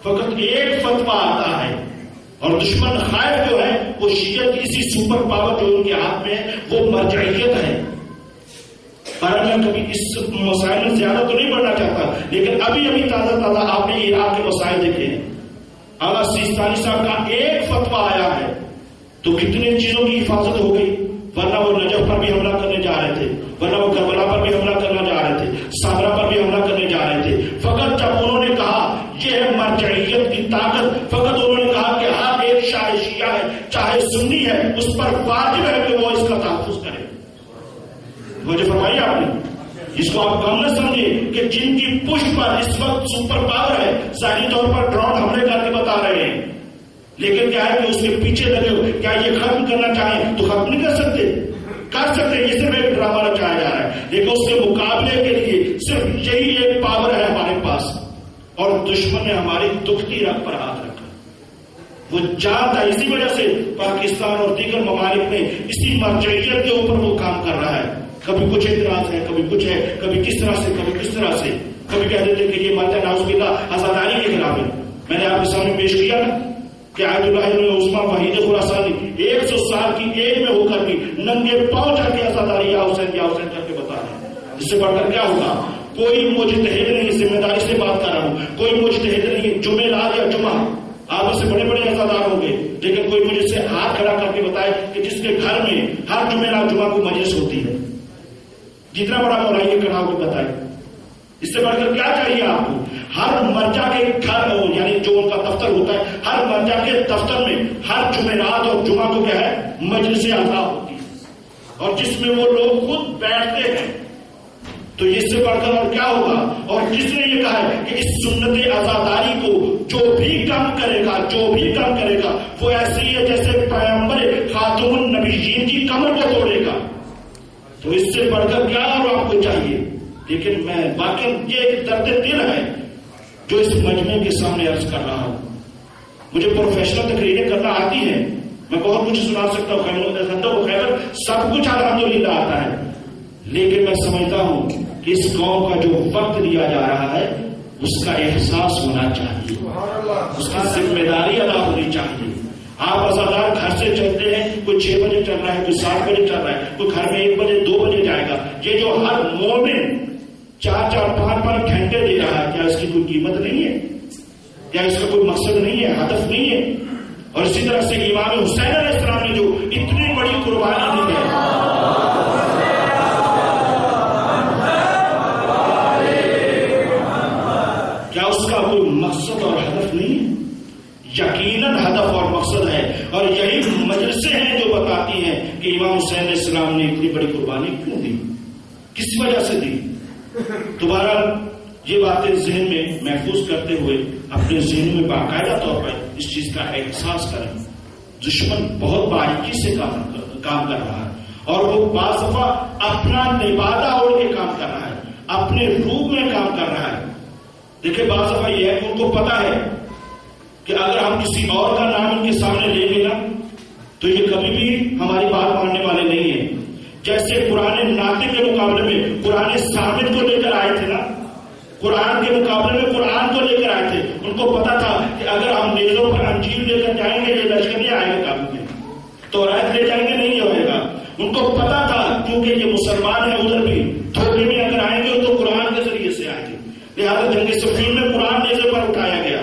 فقط ایک فتویٰ آتا ہے، اور دشمن خائف جو ہے وہ شیعت کی اسی سپر پاور جو ان کے ہاتھ میں ہے وہ مرجعیت ہے۔ اور میں کبھی اس مسائل میں زیادہ تو نہیں بڑھنا چاہتا، لیکن ابھی تازہ آپ نے عراق کے مسائل دیکھے ہیں۔ اعلیٰ سیستانی صاحب کا ایک فتویٰ آیا ہے تو کتنے چیزوں کی حفاظت ہو گئی، ورنہ وہ نجف پر بھی حملہ کرنے جا رہے تھے، ورنہ وہ کربلا پر بھی حملہ کرنا جا رہے تھے، سامرا پر بھی حملہ کرنے جا رہے تھے۔ فقط جب انہوں نے کہا یہ ہے مرجعیت کی طاقت، فقط انہوں نے کہا کہ ہر ایک شاہ شیعہ ہے چاہے سنی ہے اس پر واجب ہے کہ وہ اس کا تحفظ کرے۔ مجھے فرمائی آپ نے، اس کو آپ کم نہ سمجھے کہ جن کی پشت پر اس وقت سپر پاور ہے، ظاہری طور پر ڈرون حملے کر کے بتا رہے ہیں، لیکن کیا ہے کہ اس کے پیچھے لگے ہو، کیا یہ ختم کرنا چاہیں تو ختم نہیں کر سکتے، یہ صرف ایک ڈرامہ رچایا جا رہا ہے، لیکن اس کے مقابلے کے لیے صرف یہی ایک پاور ہے ہمارے پاس، اور دشمن نے ہماری دکھتی رگ پر ہاتھ رکھا۔ وہ جانتا ہے، اسی وجہ سے پاکستان اور دیگر ممالک میں اسی مرجعیت کے اوپر وہ کام کر رہا ہے۔ کبھی کچھ اعتراض ہے، کبھی کچھ ہے، کبھی کس طرح سے، کبھی کس طرح سے، کبھی کہہ دیتے کہ یہ مادہ نعوذ باللہ آزاداری کے خلاف ہے۔ میں نے آپ کے سامنے پیش کیا نا کہ آیت اللہ عثمان وحید خراسانی 100 سال کی ایج میں ہو کر بھی ننگے پاؤں چڑھ کے آزاداری یا حسین کر کے بتا رہے ہیں۔ اس سے بڑھ کر کیا ہوگا؟ کوئی مجتہد نہیں، ذمہ داری سے بات کر رہا ہوں، کوئی مجتہد نہیں جمعرات یا جمعہ آپ سے بڑے بڑے آزادار ہوں گے، لیکن کوئی مجھے سے ہاتھ کھڑا کر کے بتائے کہ جس کے گھر میں ہر جمعرات جمعہ کو مجلس ہوتی ہے، جتنا بڑا مولائی کے کڑا کو بتائے، اس سے بڑھ کر کیا چاہیے آپ کو؟ ہر مرجع کے گھر ہو، یعنی جو ان کا دفتر ہوتا ہے، ہر مرجع کے دفتر میں ہر جمعرات اور جمعہ کو کیا ہے مجلس اعضاء ہوتی ہے، اور جس میں وہ لوگ خود بیٹھتے ہیں۔ تو اس سے بڑھ کر اور کیا ہوگا؟ اور جس نے یہ کہا ہے کہ اس سنت عزاداری کو جو بھی کم کرے گا وہ ایسے ہی ہے جیسے پیغمبر خاتم النبیین کی کمر کو توڑے گا، تو اس سے بڑھ کر کیا اور آپ کو چاہیے؟ لیکن میں واقعی یہ ایک درد دل ہے جو اس مجمع کے سامنے عرض کر رہا ہوں۔ مجھے پروفیشنل تقریریں کرنا آتی ہیں، میں بہت کچھ سنا سکتا ہوں، خیبر سب کچھ الحمدللہ آتا ہے، لیکن میں سمجھتا ہوں کہ اس قوم کا جو وقت دیا جا رہا ہے اس کا احساس ہونا چاہیے، اس کی ذمہ داری ادا ہونی چاہیے۔ آپ عزادار گھر سے چلتے ہیں، کوئی 6 بجے چل رہا ہے، کوئی 7 بجے چل رہا ہے، کوئی گھر میں 1 بجے 2 بجے جائے گا۔ یہ جو ہر مومن 4-4 5-5 گھنٹے دے رہا ہے، کیا اس کی کوئی قیمت نہیں ہے؟ کیا اس کا کوئی مقصد نہیں ہے، ہدف نہیں ہے؟ اور اسی طرح سے امام حسین علیہ السلام نے جو اتنی بڑی قربانی دی ہے، کیا اس کا کوئی مقصد اور ہدف نہیں ہے؟ یقیناً ہدف اور مقصد ہے، اور یہی مجلسیں ہیں جو بتاتی ہیں کہ امام حسین علیہ السلام نے اتنی بڑی قربانی کیوں دی۔ کس وجہ سے دی؟ دوبارہ یہ باتیں ذہن میں محفوظ کرتے ہوئے اپنے ذہن میں باقاعدہ طور پر اس چیز کا احساس کریں، دشمن بہت باریکی سے کام کر رہا ہے، اور وہ بعض دفعہ اپنا نبادہ اوڑھ کے کام کر رہا ہے، اپنے روپ میں کام کر رہا ہے۔ دیکھیں بعض دفعہ یہ ہے کہ ان کو پتا ہے کہ اگر ہم کسی اور کا نام ان کے سامنے لے لیں نا تو یہ کبھی بھی ہماری بات ماننے والے نہیں ہیں۔ جیسے قرآن ناطق کے مقابلے میں قرآن ثابت کو لے کر آئے تھے نا، قرآن کے مقابلے میں قرآن کو لے کر آئے تھے، ان کو پتا تھا کہ اگر ہم نیزوں پر انجیل لے کر جائیں گے یہ لشکر نہیں آئے گا قابو میں، تو رائت لے جائیں گے نہیں ہوئے گا۔ ان کو پتا تھا کیونکہ یہ مسلمان ہیں ادھر بھی دھوکے میں اگر آئیں گے تو قرآن کے ذریعے سے آئیں گے، لہٰذا جنگ صفین میں قرآن نیزے پر اٹھایا گیا۔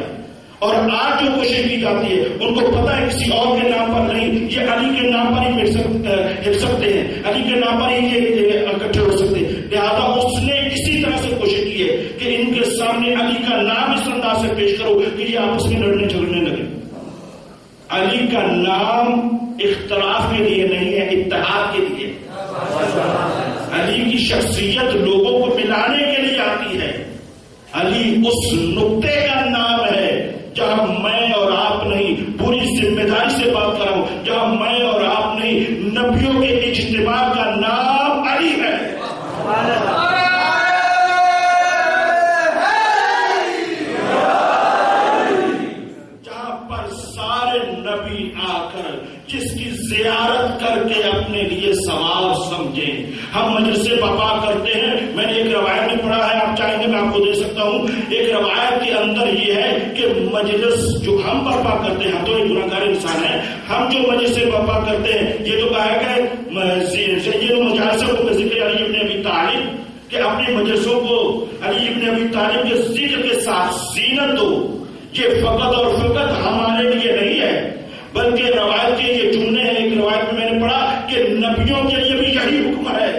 اور آج جو کوشش کی جاتی ہے ان کو پتا ہے کسی اور کے نام پر نہیں، یہ علی کے نام پر ہی ہٹ سکتے ہیں، علی کے نام پر ہی یہ اکٹھے ہو سکتے ہیں، لہٰذا اس نے اسی طرح سے کوشش کی ہے کہ ان کے سامنے علی کا نام اس انداز سے پیش کرو کہ یہ آپس میں لڑنے جھگڑنے لگے۔ علی کا نام اختلاف کے لیے نہیں ہے، اتحاد کے لیے۔ علی کی شخصیت لوگوں کو ملانے کے لیے آتی ہے۔ علی اس نقطے کا نام ہے جہاں میں اور آپ نہیں، پوری ذمہ داری سے بات کر رہا ہوں، جہاں میں اور آپ نہیں، نبیوں کے اجتماع کا نام علی ہے۔ جہاں پر سارے نبی آ کر جس کی زیارت کر کے اپنے لیے ثواب سمجھیں۔ ہم مجلس برپا کرتے ہیں، میں نے ایک روایت میں پڑھا ہے، آپ چاہیں گے میں آپ کو دے سکتا ہوں۔ ایک روایت کے اندر یہ ہے کہ مجلس جو ہم برپا کرتے ہیں، ہم تو ایک گناہگار انسان ہیں، ہم جو مجلس برپا کرتے ہیں، یہ تو کہا گیا سید المجالسوں کو ذکر علی ابن ابی طالب کہ اپنی مجلسوں کو علی ابن ابی طالب کے ذکر کے ساتھ زینت دو۔ یہ فقط اور فقط ہمارے لیے نہیں ہے بلکہ روایت کے یہ جملے ہیں۔ ایک روایت میں نے پڑھا کہ نبیوں کے لیے بھی یہی حکم ہے۔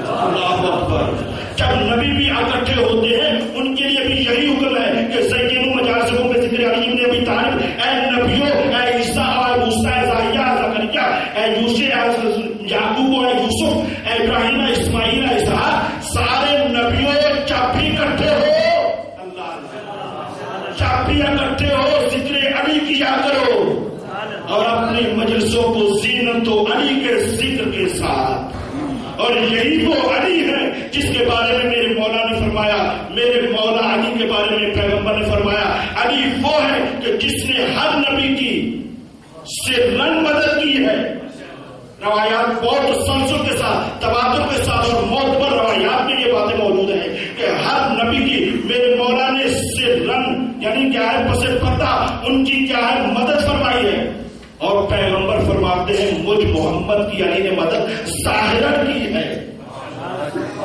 اللہ اکبر! جب نبی بھی اکٹھے ہوتے ہیں ان کے لیے بھی یہی حکم ہے کہ زینو مجالسوں میں ذکر علی ابن ابی طالب، اے نبیوں، اے عیسیٰ، اے موسیٰ، اے زکریا، اے یوسف، اے یعقوب، اے یوسف، اے ابراہیم، اے اسماعیل، اے اسحاق، سارے نبیوں جب بھی اکٹھے ہو، جب بھی اکٹھے ہو ذکر علی کیا کرو اور اپنی مجلسوں کو زینت دو علی کے ذکر کے ساتھ۔ اور یہی وہ علی ہے جس کے بارے میں میرے مولا نے فرمایا، میرے مولا علی کے بارے میں پیغمبر نے فرمایا، علی وہ ہے کہ جس نے ہر نبی کی سرن مدد کی ہے۔ روایات بہت تسلسل کے ساتھ، تواتر کے ساتھ اور معتبر روایات میں یہ باتیں موجود ہیں کہ ہر نبی کی میرے مولا نے سرن یعنی کیا ہے پس پردہ ان کی کیا ہے مدد فرمائی ہے۔ اور پیغمبر فرماتے ہیں مجھ محمد کی علی نے مدد ظاہرا کی ہے۔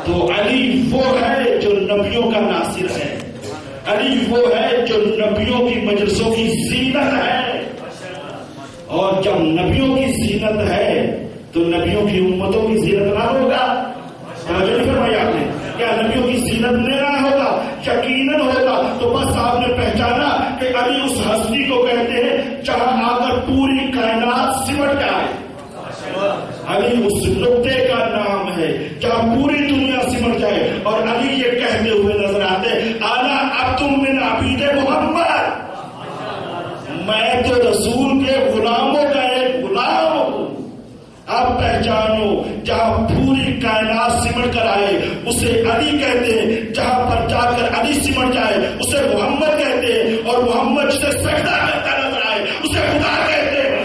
تو علی وہ ہے جو نبیوں کا ناصر ہے، علی وہ ہے جو نبیوں کی مجلسوں کی زینت ہے۔ اور جب نبیوں کی زینت ہے تو نبیوں کی امتوں کی زینت نہ ہوگا؟ نہیں فرمایا آپ نے؟ کیا نبیوں کی زینت نہ ہوگا؟ یقیناً ہوگا۔ تو بس آپ نے پہچانا کہ علی اس ہستی کو کہتے ہیں جہاں آ کر پوری کائنات سمٹ جائے۔ علی اس نقطے کا نام ہے جہاں پوری دنیا سمٹ جائے۔ اور علی یہ کہتے ہوئے نظر آتے انا عبد من عبید محمد، میں تو رسول کے غلاموں کا ایک غلام ہوں۔ اب پہچانو جہاں پوری کائنات سمٹ کر آئے اسے علی کہتے ہیں، جہاں پر جا کر علی سمٹ جائے اسے محمد کہتے ہیں، اور محمد جسے سجدہ کرتا نظر آئے اسے خدا کہتے ہیں۔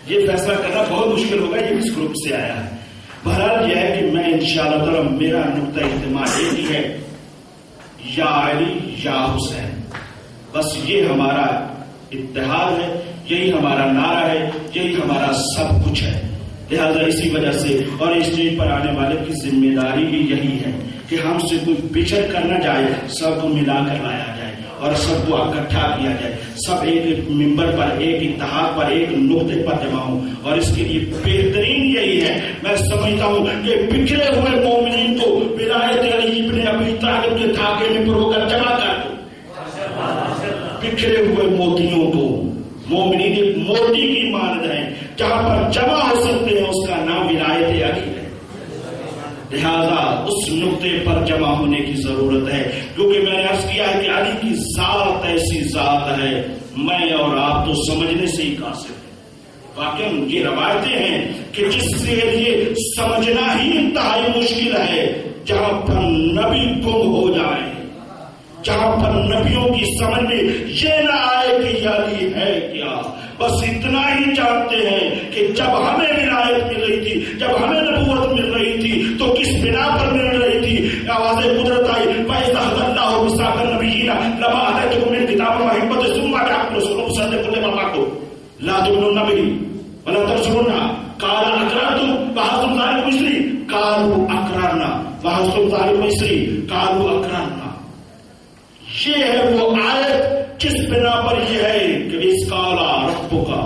یہ فیصلہ کرنا بہت مشکل ہوگا یہ کس گروپ سے آیا ہے۔ بہرحال یہ ہے کہ میں انشاءاللہ تعالی میرا نقطہ اجتماع ایک ہی ہے، یا علی یا حسین، بس یہ ہمارا اتحاد ہے، یہی ہمارا نعرہ ہے، یہی ہمارا سب کچھ ہے. لہذا اسی وجہ سے اور اسٹیج پر آنے والے کی ذمہ داری بھی یہی ہے کہ ہم سے کوئی بچھڑ کر نہ جائے، سب کو ملا کر لایا جائے اور سب کو اکٹھا کیا جائے، سب ایک ممبر پر، ایک اتحاد پر، ایک نقطے پر جمع ہوں. اور اس کے لیے بہترین یہی ہے، میں سمجھتا ہوں کہ بکھرے ہوئے مومنین کو ولایت علی ابن ابی طالب کے دھاگے میں پرو کر جمع کر دو. بکھرے ہوئے موتیوں کو، مومنین ایک موتی کی مانند ہیں، جہاں پر جمع ہو سکتے ہیں اس کا نام ولایت علی ہے. لہذا اس نقطے پر جمع ہونے کی ضرورت ہے، کیونکہ میں نے عرض کیا ہے کہ علی کی ذات ایسی ذات ہے، میں اور آپ تو سمجھنے سے ہی قاصر ہیں. واقعی یہ روایتیں ہیں کہ جس کے لیے سمجھنا ہی انتہائی مشکل ہے، جہاں پر نبی گم ہو جائیں، جہاں پر نبیوں کی سمجھ میں یہ نہ آئے کہ یہ علی ہے کیا. بس اتنا ہی جانتے ہیں کہ جب ہمیں ولایت مل رہی تھی، جب ہمیں نبوت مل رہی تھی تو کس بنا پر مل رہی تھی. آواز قدرت آئی، فَإِذَا أَخَذَ اللَّهُ مِيثَاقَ النَّبِيِّينَ لَمَا آتَيْتُكُم مِّنْ كِتَابٍ وَحِكْمَةٍ ثُمَّ جَاءَكُمْ رَسُولٌ مُصَدِّقٌ لِّمَا مَعَكُمْ لَا تُؤْمِنُنَّ بِهِ وَلَا تَنصُرُنَّهُ قَالَ أَقْرَرْتُمْ وَأَخَذْتُمْ ذَلِكَ مِصْرِي قَالُوا أَقْرَرْنَا وَأَخَذْتُمْ ذَلِكَ مِصْرِي قَالُوا أَقْرَرْنَا. یہ ہے وہ آیت جس بنا پر یہ ہے کہ اس کالا ربوں کا،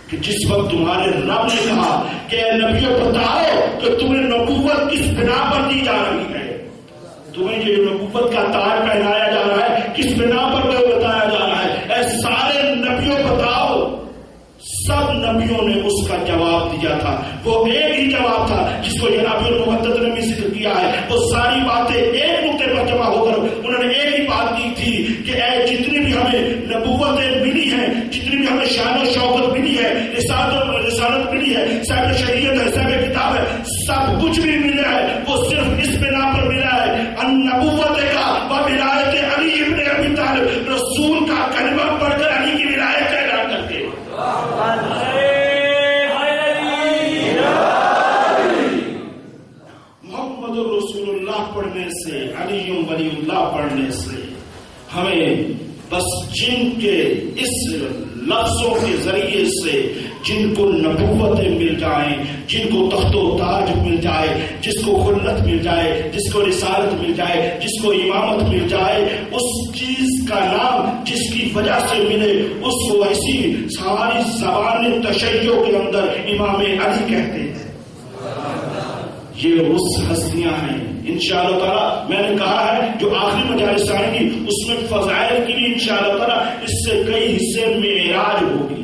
کہ جس وقت تمہارے رب نے کہا کہ اے نبیوں بتاؤ کہ تمہیں نبوت کس بنا پر دی جا رہی ہے، تمہیں یہ نبوت کا تاج پہنایا جا رہا ہے، کس بنا پر بتایا جا رہا ہے، اے سارے نبیوں بتاؤ. سب نبیوں نے اس کا جواب دیا تھا، وہ ایک ہی جواب تھا جس کو جناب المحدث نے بھی ذکر کیا ہے. وہ ساری باتیں ایک نقطے پر جمع ہو کر انہوں نے ایک ہی بات کی تھی کہ اے جتنی بھی ہمیں نبوتیں ملی ہیں، جتنی بھی ہمیں شان و شوکت ملی ہے، رسالت ملی ہے، صاحب شریعت ہے، صاحب کتاب ہے، سب کچھ بھی ملا ہے، وہ صرف اس بنا پر ملا ہے النبوت کا و ولایت علی ابن ابی طالب. رسول کا کلمہ پڑھ کر علی کی ولایت کا اعلان کرتے ہیں. محمد رسول اللہ پڑھنے سے، علی ولی اللہ پڑھنے سے ہمیں بس جن کے اس لفظوں کے ذریعے سے جن کو نبوتیں مل جائیں، جن کو تخت و تاج مل جائے، جس کو خلت مل جائے، جس کو رسالت مل جائے، جس کو امامت مل جائے، اس چیز کا نام جس کی وجہ سے ملے اس کو ایسی ساری زبان تشیع کے اندر امام علی کہتے ہیں. یہ اس ہستیاں ہیں انشاءاللہ تعالیٰ. میں نے کہا ہے جو آخری مجالس آئیں گی اس میں فضائل کی بھی انشاءاللہ تعالیٰ اس سے کئی حصے میں معراج ہوگی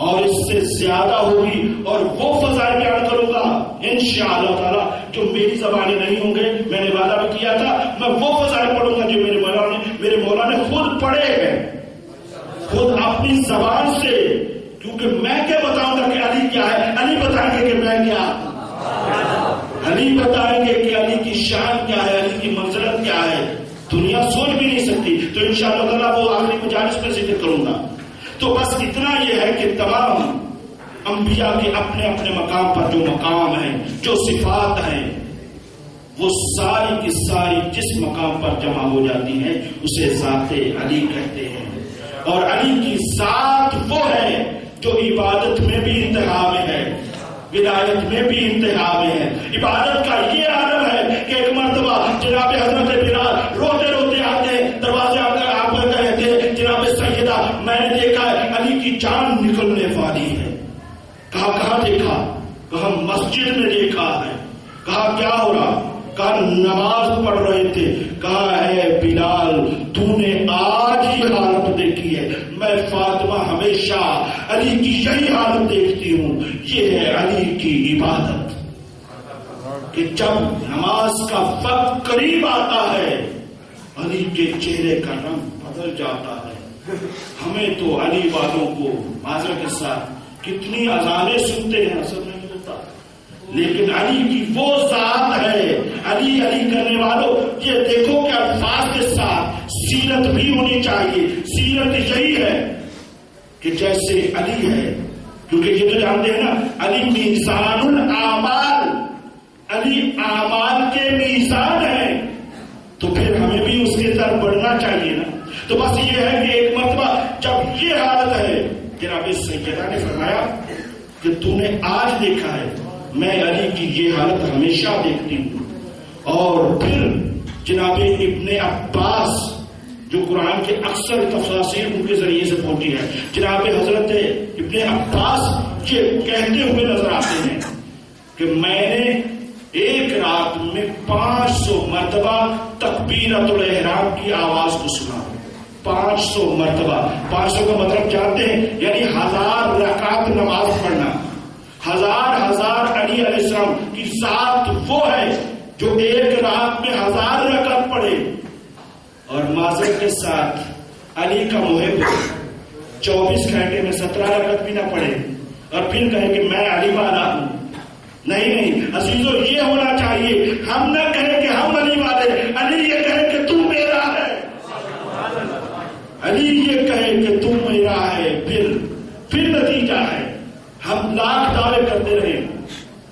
اور اس سے زیادہ ہوگی، اور وہ فضائل بیان کروں گا انشاءاللہ تعالیٰ جو میری زبانیں نہیں ہوں گے. میں نے وعدہ بھی کیا تھا میں وہ فضائل پڑھوں گا جو میرے مولا نے خود پڑھے ہیں، خود اپنی زبان سے. کیونکہ میں کیا بتاؤں گا کہ علی کیا ہے، علی بتائیں گے کہ میں کیا، علی بتائیں گے کہ علی کی شان کیا ہے، علی کی منزلت کیا ہے، دنیا سوچ بھی نہیں سکتی. تو انشاءاللہ تعالیٰ وہ آخری مجالس میں ذکر کروں گا. تو بس اتنا یہ ہے کہ تمام انبیاء کے اپنے اپنے مقام پر جو مقام ہیں، جو صفات ہیں، وہ ساری کی ساری جس مقام پر جمع ہو جاتی ہیں اسے ذات علی کہتے ہیں. اور علی کی ذات وہ ہے جو عبادت میں بھی انتہا میں ہے، ولایت میں بھی انتہا میں ہے. عبادت کا یہ عالم ہے کہ ایک مرتبہ جناب حضرت بلال روتے روتے آتے ہیں، دروازے آ کر آپ کہتے ہیں جناب سیدہ میں نے دیکھا ہے علی کی جان نکلنے والی ہے. کہاں دیکھا؟ کہا مسجد میں دیکھا ہے. کہا کیا ہو رہا؟ کہا نماز پڑھ رہے تھے. کہا ہے بلال تو نے آج ہی حالت دیکھی ہے، میں فاطمہ ہمیشہ علی کی یہی حالت دیکھتی ہوں. یہ ہے علی کی عبادت کہ جب نماز کا وقت قریب آتا ہے علی کے چہرے کا رنگ بدل جاتا ہے. ہمیں تو علی والوں کو معذرت کے ساتھ کتنی اذانیں سنتے ہیں اثر نہیں ہوتا، لیکن علی کی وہ ذات ہے. علی کرنے والوں یہ دیکھو کہ الفاظ کے ساتھ سیرت بھی ہونی چاہیے. سیرت یہی ہے کہ جیسے علی ہے، کیونکہ یہ تو جانتے ہیں نا علی میزان الاعمال، علی اعمال کے میزان ہے، تو پھر ہمیں بھی اس کے طرف بڑھنا چاہیے نا. تو بس یہ ہے کہ ایک مرتبہ جب یہ حالت ہے جناب سیدہ نے فرمایا کہ تو نے آج دیکھا ہے، میں علی کی یہ حالت ہمیشہ دیکھتی ہوں. اور پھر جناب ابن عباس جو قرآن کے اکثر تفاسیر ان کے ذریعے سے پہنچی ہے، جناب حضرت ابن عباس یہ کہتے ہوئے نظر آتے ہیں کہ میں نے ایک رات میں 500 مرتبہ تکبیرۃ الاحرام کی آواز کو سنا. 500 مرتبہ. 500 کا مطلب جانتے ہیں؟ یعنی 1000 رکعت نماز پڑھنا. ہزار علی علیہ السلام کی ذات وہ ہے جو ایک رات میں 1000 رکعت پڑھے. اور معذرت کے ساتھ علی کا محب 24 گھنٹے میں 17 رکعت بھی نہ پڑھے اور پھر کہے کہ میں علی والا ہوں. نہیں عزیزو، یہ ہونا چاہیے. ہم نہ کہیں کہ ہم علی والے، علی یہ کہے کہ تم میرا ہے. علی یہ کہے کہ تم میرا ہے. پھر نتیجہ ہے. ہم لاکھ دعوے کرتے رہے.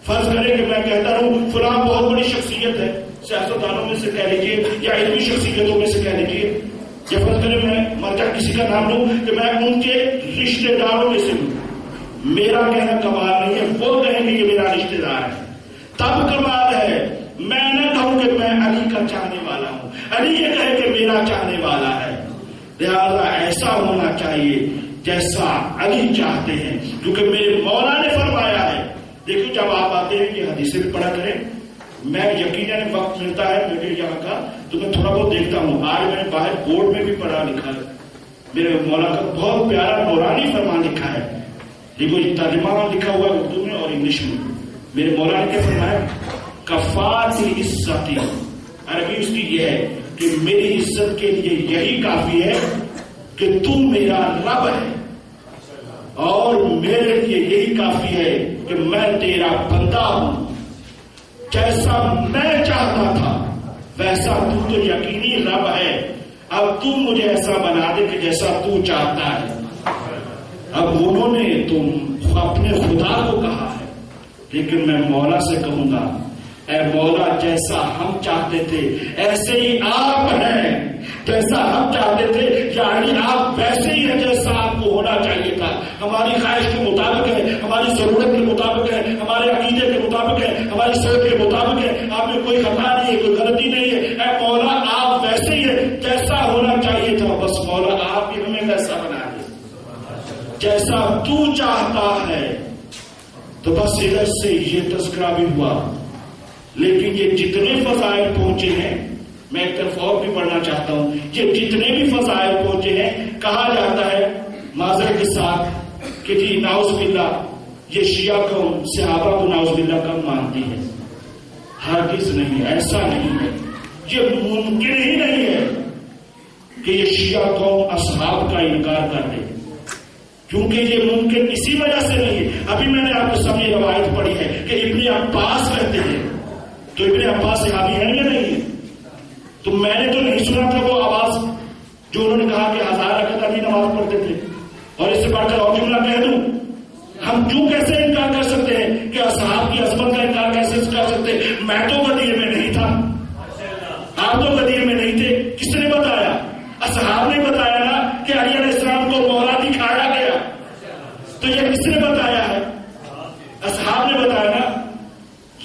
فرض کریں کہ میں کہتا ہوں فلاں بہت بڑی شخصیت ہے، سیاستدانوں میں سے کہہ لیجیے یا علمی شخصیتوں میں سے کہہ لیجیے، یا فرض کریں میں مرجع کسی کا نام لوں کہ میں ان کے رشتے داروں میں سے ہوں. میرا کہنا کمال نہیں ہے، وہ کہیں گے کہ میرا رشتے دار ہے، تب کمال ہے. میں نہ کہوں کہ میں علی کا چاہنے والا ہوں، علی یہ کہے کہ میرا چاہنے والا ہے. لہذا ایسا ہونا چاہیے جیسا علی چاہتے ہیں، کیونکہ میرے مولا نے فرمایا ہے. دیکھو جب آپ آتے ہیں کہ حدیثیں بھی پڑھا کریں. میں یقیناً وقت ملتا ہے میرے یہاں کا تو میں تھوڑا بہت دیکھتا ہوں. آج میں نے باہر بورڈ میں بھی پڑھا لکھا ہے، میرے مولا کا بہت پیارا نورانی فرمان لکھا ہے. دیکھو یہ ترجمہ لکھا ہوا ہے اردو میں اور انگلش میں. میرے مولا نے کیا فرمایا؟ کفاتی عزتی. عربی اس کی یہ ہے کہ میری عزت کے لیے یہی کافی ہے کہ تم میرا رب ہے، اور میرے لیے یہی کافی ہے کہ میں تیرا بندہ ہوں. جیسا میں چاہتا تھا ویسا تو یقینی رب ہے. اب تم مجھے ایسا بنا دے کہ جیسا تو چاہتا ہے. اب انہوں نے تم اپنے خدا کو کہا ہے، لیکن میں مولا سے کہوں گا اے مولا جیسا ہم چاہتے تھے ایسے ہی آپ ہیں. جیسا ہم چاہتے تھے یعنی آپ ویسے ہی ہیں جیسا آپ کو ہونا چاہیے تھا. ہماری خواہش کے مطابق ہے، ہماری ضرورت کے مطابق ہے، ہمارے عقیدے کے مطابق ہے، ہماری سوچ کے مطابق ہے. آپ میں کوئی خطا نہیں ہے، کوئی غلطی نہیں ہے. اے مولا آپ ویسے ہی ہیں جیسا ہونا چاہیے تھا. بس مولا آپ بھی ہمیں ویسا بنا دے جیسا تو چاہتا ہے. تو بس ادھر سے یہ تذکرہ بھی ہوا. لیکن یہ جتنے فضائل پہنچے ہیں، میں ایک طرف اور بھی پڑھنا چاہتا ہوں، یہ جتنے بھی فضائل پہنچے ہیں کہا جاتا ہے معذرت کے ساتھ کہ جی نعوذ باللہ یہ شیعہ قوم صحابہ کو نعوذ باللہ کم مانتی ہے. ہرگز نہیں، ایسا نہیں ہے. یہ ممکن ہی نہیں ہے کہ یہ شیعہ قوم اصحاب کا انکار کر دے، کیونکہ یہ ممکن اسی وجہ سے نہیں ہے. ابھی میں نے آپ کے سامنے روایت پڑھی ہے کہ ابن عباس کہتے ہیں، تو ابن عباس صحابی ہیں یا نہیں ہے؟ تو میں نے تو نہیں سنا تھا وہ آواز جو انہوں نے کہا کہ 1000 رکعت علی نماز پڑھتے تھے. اور اس سے بڑھ کر اور جملہ کہہ دوں، ہم کیوں کیسے انکار کر سکتے ہیں کہ اصحاب کی عظمت کا انکار کیسے کر سکتے ہیں؟ میں تو غدیر میں نہیں تھا، آپ تو غدیر میں نہیں تھے. کس نے بتایا؟ اصحاب نے بتایا نا کہ علی علیہ السلام کو مولا دکھایا گیا. تو یہ کس نے بتایا ہے؟ اصحاب نے بتایا نا.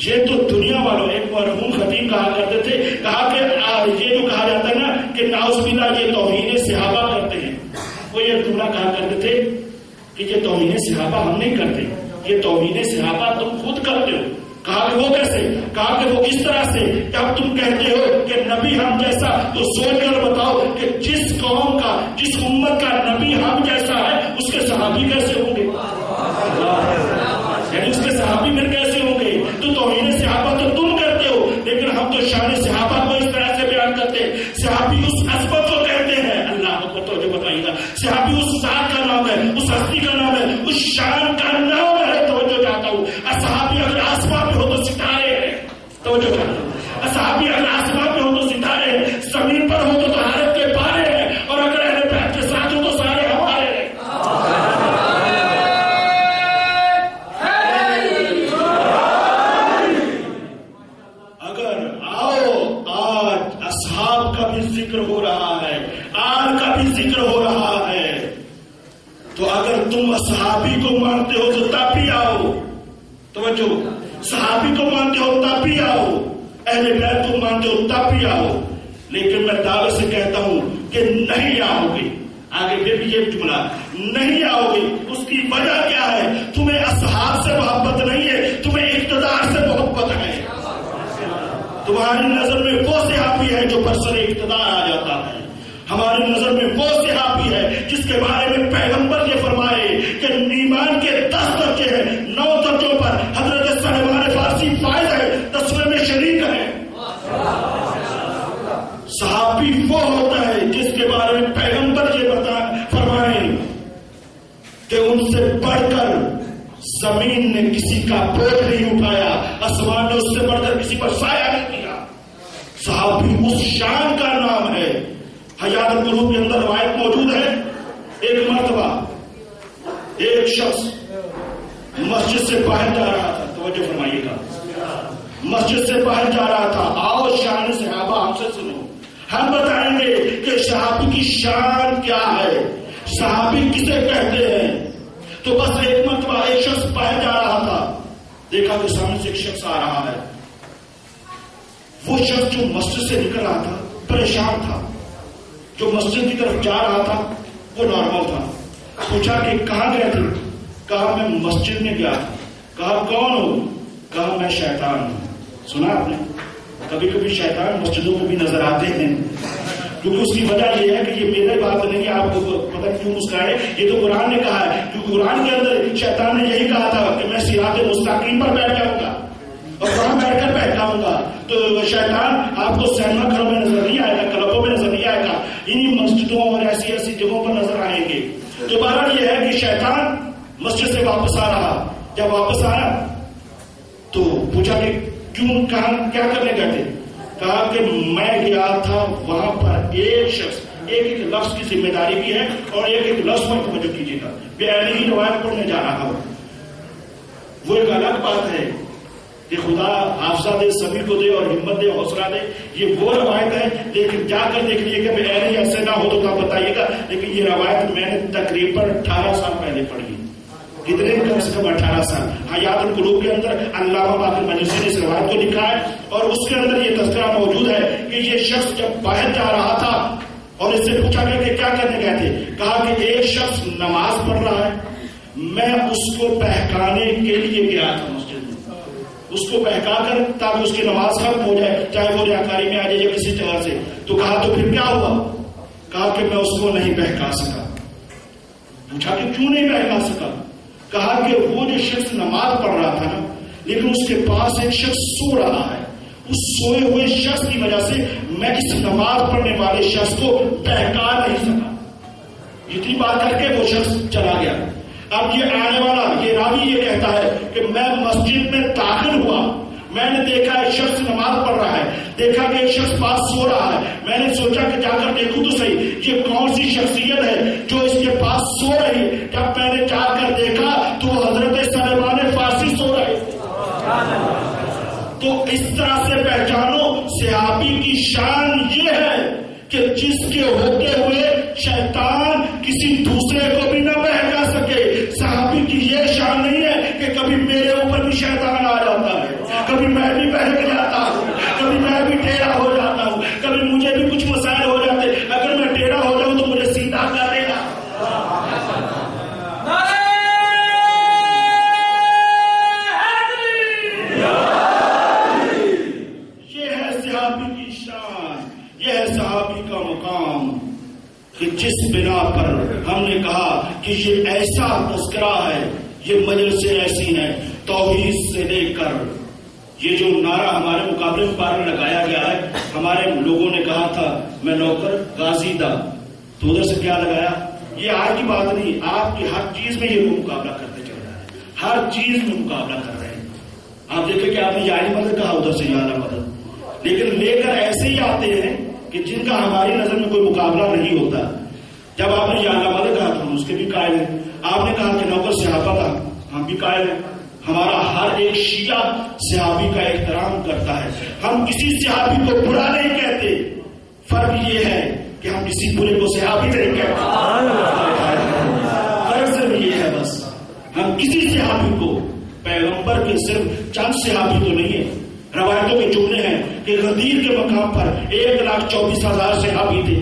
یہ تو دنیا والوں، ایک مرحوم خطیب کہا کرتے تھے، کہا کہ یہ جو کہا جاتا ہے نا کہ نعوذ باللہ یہ توہین صحابہ کرتے ہیں، وہ یہ جملہ کہا کرتے تھے کہ یہ توہین صحابہ ہم نہیں کرتے، یہ توہین صحابہ تم خود کرتے ہو. کہا کہ وہ کیسے؟ کہا کہ وہ اس طرح سے کہ اب تم کہتے ہو کہ نبی ہم جیسا، تو سوچ کر بتاؤ کہ جس قوم کا، جس امت کا نبی ہم جیسا ہے اس کے صحابی کیسے ہوں گے؟ یعنی اس کے صحابی پھر کیسے ہوں گے؟ تو توہین صحابہ تو تم کرتے ہو، لیکن ہم تو شان صحابہ کو اس طرح سے بیان کرتے ہیں. صحابی اس عظمت کو کہتے ہیں، اللہ کو توجہ بتائیے گا، صحابی اس ذات کا نام ہے، اس ہستی کا نام ہے، اس شان کا نام ہے. توجہ چاہتا ہوں. صحابی اگر آسمان میں ہو تو ستارے ہیں، توجہ چاہتا ہوں. صحابی اگر آسمان میں ہو تو ستارے ہیں، زمین پر ہو تو طہارت کے پارے ہیں، اور اگر اہل بیت کے ساتھ ہو تو سارے ہمارے ہیں. ذکر ہو رہا ہے، آل کا بھی ذکر ہو رہا ہے، تو اگر تم صحابی کو مانتے ہو تو تب بھی آؤ. توجہ, صحابی کو مانتے ہو تب بھی آؤ, اہل بیت کو مانتے ہو تب بھی آؤ. لیکن میں دعوے سے کہتا ہوں کہ نہیں آؤ گے. آگے پھر بھی یہ جملہ, نہیں آؤ گے. اس کی وجہ کیا ہے؟ تمہیں اصحاب سے محبت نہیں ہے, تمہیں اقتدار سے محبت ہے. تمہاری نظر میں وہ صحابی ہے جو برسر اقتدار آ جاتا ہے. ہماری نظر میں وہ صحابی ہے جس کے بارے میں پیغمبر یہ فرمائے کہ ایمان کے 10 درجے ہیں, 9 درجوں پر حضرت سلمان فارسی فائز ہے, 10ویں میں شریک ہے. صحابی وہ ہوتا ہے جس کے بارے میں پیغمبر یہ فرمائے کہ ان سے بڑھ کر زمین نے کسی کا بوجھ نہیں اٹھایا, آسمان نے اس سے بڑھ کر کسی پر سایہ نہیں کیا. صحابی اس شان کا نام ہے. حیات القلوب کے اندر روایت موجود ہے, ایک مرتبہ ایک شخص مسجد سے باہر جا رہا تھا. توجہ فرمائیے گا, مسجد سے باہر جا رہا تھا. آؤ شان صحابہ ہم سے سنو, ہم بتائیں گے کہ صحابی کی شان کیا ہے, صحابی کسے کہتے ہیں. تو بس ایک مرتبہ ایک شخص باہر جا رہا تھا, دیکھا کہ سامنے سے ایک شخص آ رہا ہے. وہ شخص جو مسجد سے نکل رہا تھا پریشان تھا, جو مسجد کی طرف جا رہا تھا وہ نارمل تھا. پوچھا کہ کہاں گئے تھے؟ کہا میں مسجد میں گیا. کہا کون ہو؟ کہا میں شیطان ہوں. سنا آپ نے, کبھی کبھی شیطان مسجدوں میں بھی نظر آتے ہیں, کیونکہ اس کی وجہ یہ ہے کہ یہ میرے بات نہیں ہے, آپ کو پتہ کیوں مسکرائے, یہ تو قرآن نے کہا ہے. کیونکہ قرآن کے اندر شیطان نے یہی کہا تھا کہ میں صراط مستقیم پر بیٹھ جاؤں گا اور وہاں بیٹھ کر بہکاؤں گا. تو شیطان آپ کو سینما گھروں میں نظر نہیں آئے گا, کلبوں میں نظر نہیں آئے گا, انہی مسجدوں اور ایسی ایسی جگہوں پر نظر آئیں گے. تو بہرحال یہ ہے کہ شیطان مسجد سے واپس آ رہا. جب واپس آیا تو پوچھا کہ کیوں, کہاں کیا کرنے گئے تھے؟ کہا کہ میں گیا تھا وہاں پر ایک شخص, ایک لفظ کی ذمہ داری بھی ہے اور ایک لفظ پر توجہ کیجیے گا, بے ہی روایت پڑھنے جا رہا ہوں. وہ ایک الگ بات ہے کہ خدا حافظہ دے, سبھی کو دے اور ہمت دے, حوصلہ دے, یہ وہ روایت ہے. لیکن جا کر دیکھ لیے کہ میں ایسے نہ ہو تو آپ بتائیے گا. لیکن یہ روایت میں نے تقریباً 18 سال پہلے پڑھی. کتنے کم سے کم 18 سال. حیات القلوب کے اندر علامہ باقر مجلسی نے اس روایت کو لکھا ہے اور اس کے اندر یہ تذکرہ موجود ہے کہ یہ شخص جب باہر جا رہا تھا اور اس سے پوچھا گیا کہ کیا کرنے گئے تھے, کہا کہ ایک شخص نماز پڑھ رہا ہے, میں اس کو بہکانے کے لیے گیا تھا مسجد میں, اس کو بہکا کر تاکہ اس کی نماز ختم ہو جائے, چاہے وہ ریاکاری میں آ جائے یا کسی جگہ سے. تو کہا تو پھر کیا ہوا؟ کہا کہ میں اس کو نہیں بہکا سکا. پوچھا کہ کیوں نہیں بہکا سکا؟ کہا کہ وہ جو شخص نماز پڑھ رہا تھا نا, لیکن اس کے پاس ایک شخص سو رہا ہے, اس سوئے ہوئے شخص کی وجہ سے میں اس نماز پڑھنے والے شخص کو بہکا نہیں سکا. اتنی بات کر کے وہ شخص چلا گیا. اب یہ آنے والا یہ راوی یہ کہتا ہے کہ میں مسجد میں داخل ہوا, میں نے دیکھا ایک شخص نماز پڑھ رہا ہے, دیکھا کہ ایک شخص پاس سو رہا ہے. میں نے سوچا کہ جا کر دیکھوں تو صحیح یہ کون سی شخصیت ہے جو اس کے پاس سو رہی. جب میں نے جا کر دیکھا تو حضرت سلمان فارسی سو رہے. تو اس طرح سے پہچانو صحابی کی شان یہ ہے کہ جس کے ہوتے ہوئے شیطان کسی دوسرے کو بھی نہ بہکا سکے. صحابی کی یہ شان نہیں ہے کہ کبھی میرے اوپر بھی شیطان آ جاتا ہے, کبھی میں بھی بہک جاتا ہوں, کبھی میں بھی ٹیڑھا ہو جاتا ہوں, کبھی مجھے بھی کچھ مسائل ہو جاتے. اگر میں ٹیڑھا ہو جاؤں تو مجھے سیدھا کر دے گا. یہ ہے صحابی کی شان, یہ ہے صحابی کا مقام کہ جس بنا پر ہم نے کہا کہ یہ ایسا تذکرہ ہے, یہ مجلسیں ایسی ہیں توحید سے لے کر یہ جو نعرہ ہمارے مقابلے میں بار لگایا گیا ہے. ہمارے لوگوں نے کہا تھا میں نوکر غازی دا, تو ادھر سے کیا لگایا. یہ آج کی بات نہیں, آپ کی ہر چیز میں یہ مقابلہ کرتے چل رہا ہے, ہر چیز میں مقابلہ کر رہے ہیں. آپ دیکھیں کہ آپ نے یا مدد کہا, ادھر سے یا مدد, لیکن لے کر ایسے ہی آتے ہیں کہ جن کا ہماری نظر میں کوئی مقابلہ نہیں ہوتا. جب آپ نے یا مدد کہا تو ہم اس کے بھی قائل ہیں. آپ نے کہا کہ نوکر صحابہ کا, ہم بھی قائل ہیں. ہمارا ہر ایک شیعہ صحابی کا احترام کرتا ہے. ہم کسی صحابی کو برا نہیں کہتے, فرق یہ ہے کہ ہم کسی برے کو صحابی نہیں کہتے. فرق صرف یہ ہے بس. ہم کسی صحابی کو، پیغمبر کے صرف چند صحابی تو نہیں ہے، روایتوں کے جملے ہیں کہ غدیر کے مقام پر 1,24,000 صحابی تھے.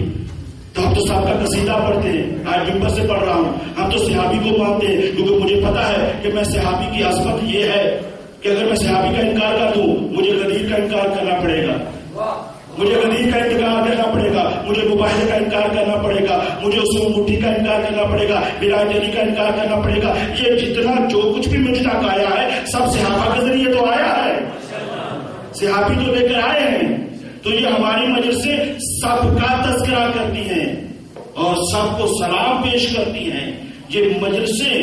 تو ہم تو صاحب کا قصیدہ پڑھتے ہیں، آج ممبر سے پڑھ رہا ہوں، ہم تو صحابی کو مانتے ہیں کیونکہ مجھے پتا ہے کہ میں صحابی کی عظمت یہ ہے کہ اگر میں صحابی کا انکار کر دوں مجھے غدیر کا انکار کرنا پڑے گا، مجھے غدیر کا انکار کرنا پڑے گا، مجھے مباہلے کا انکار کرنا پڑے گا، مجھے عثمان مٹھی کا انکار کرنا پڑے گا، ولایت علی کا انکار کرنا پڑے گا. یہ جتنا جو کچھ بھی مجھ تک آیا ہے سب صحابہ کے ذریعے تو آیا ہے، صحابی تو لے کر آئے ہیں. تو یہ ہماری مجلس سے سب کا تذکرہ کرتی ہیں اور سب کو سلام پیش کرتی ہیں. یہ مجلسیں،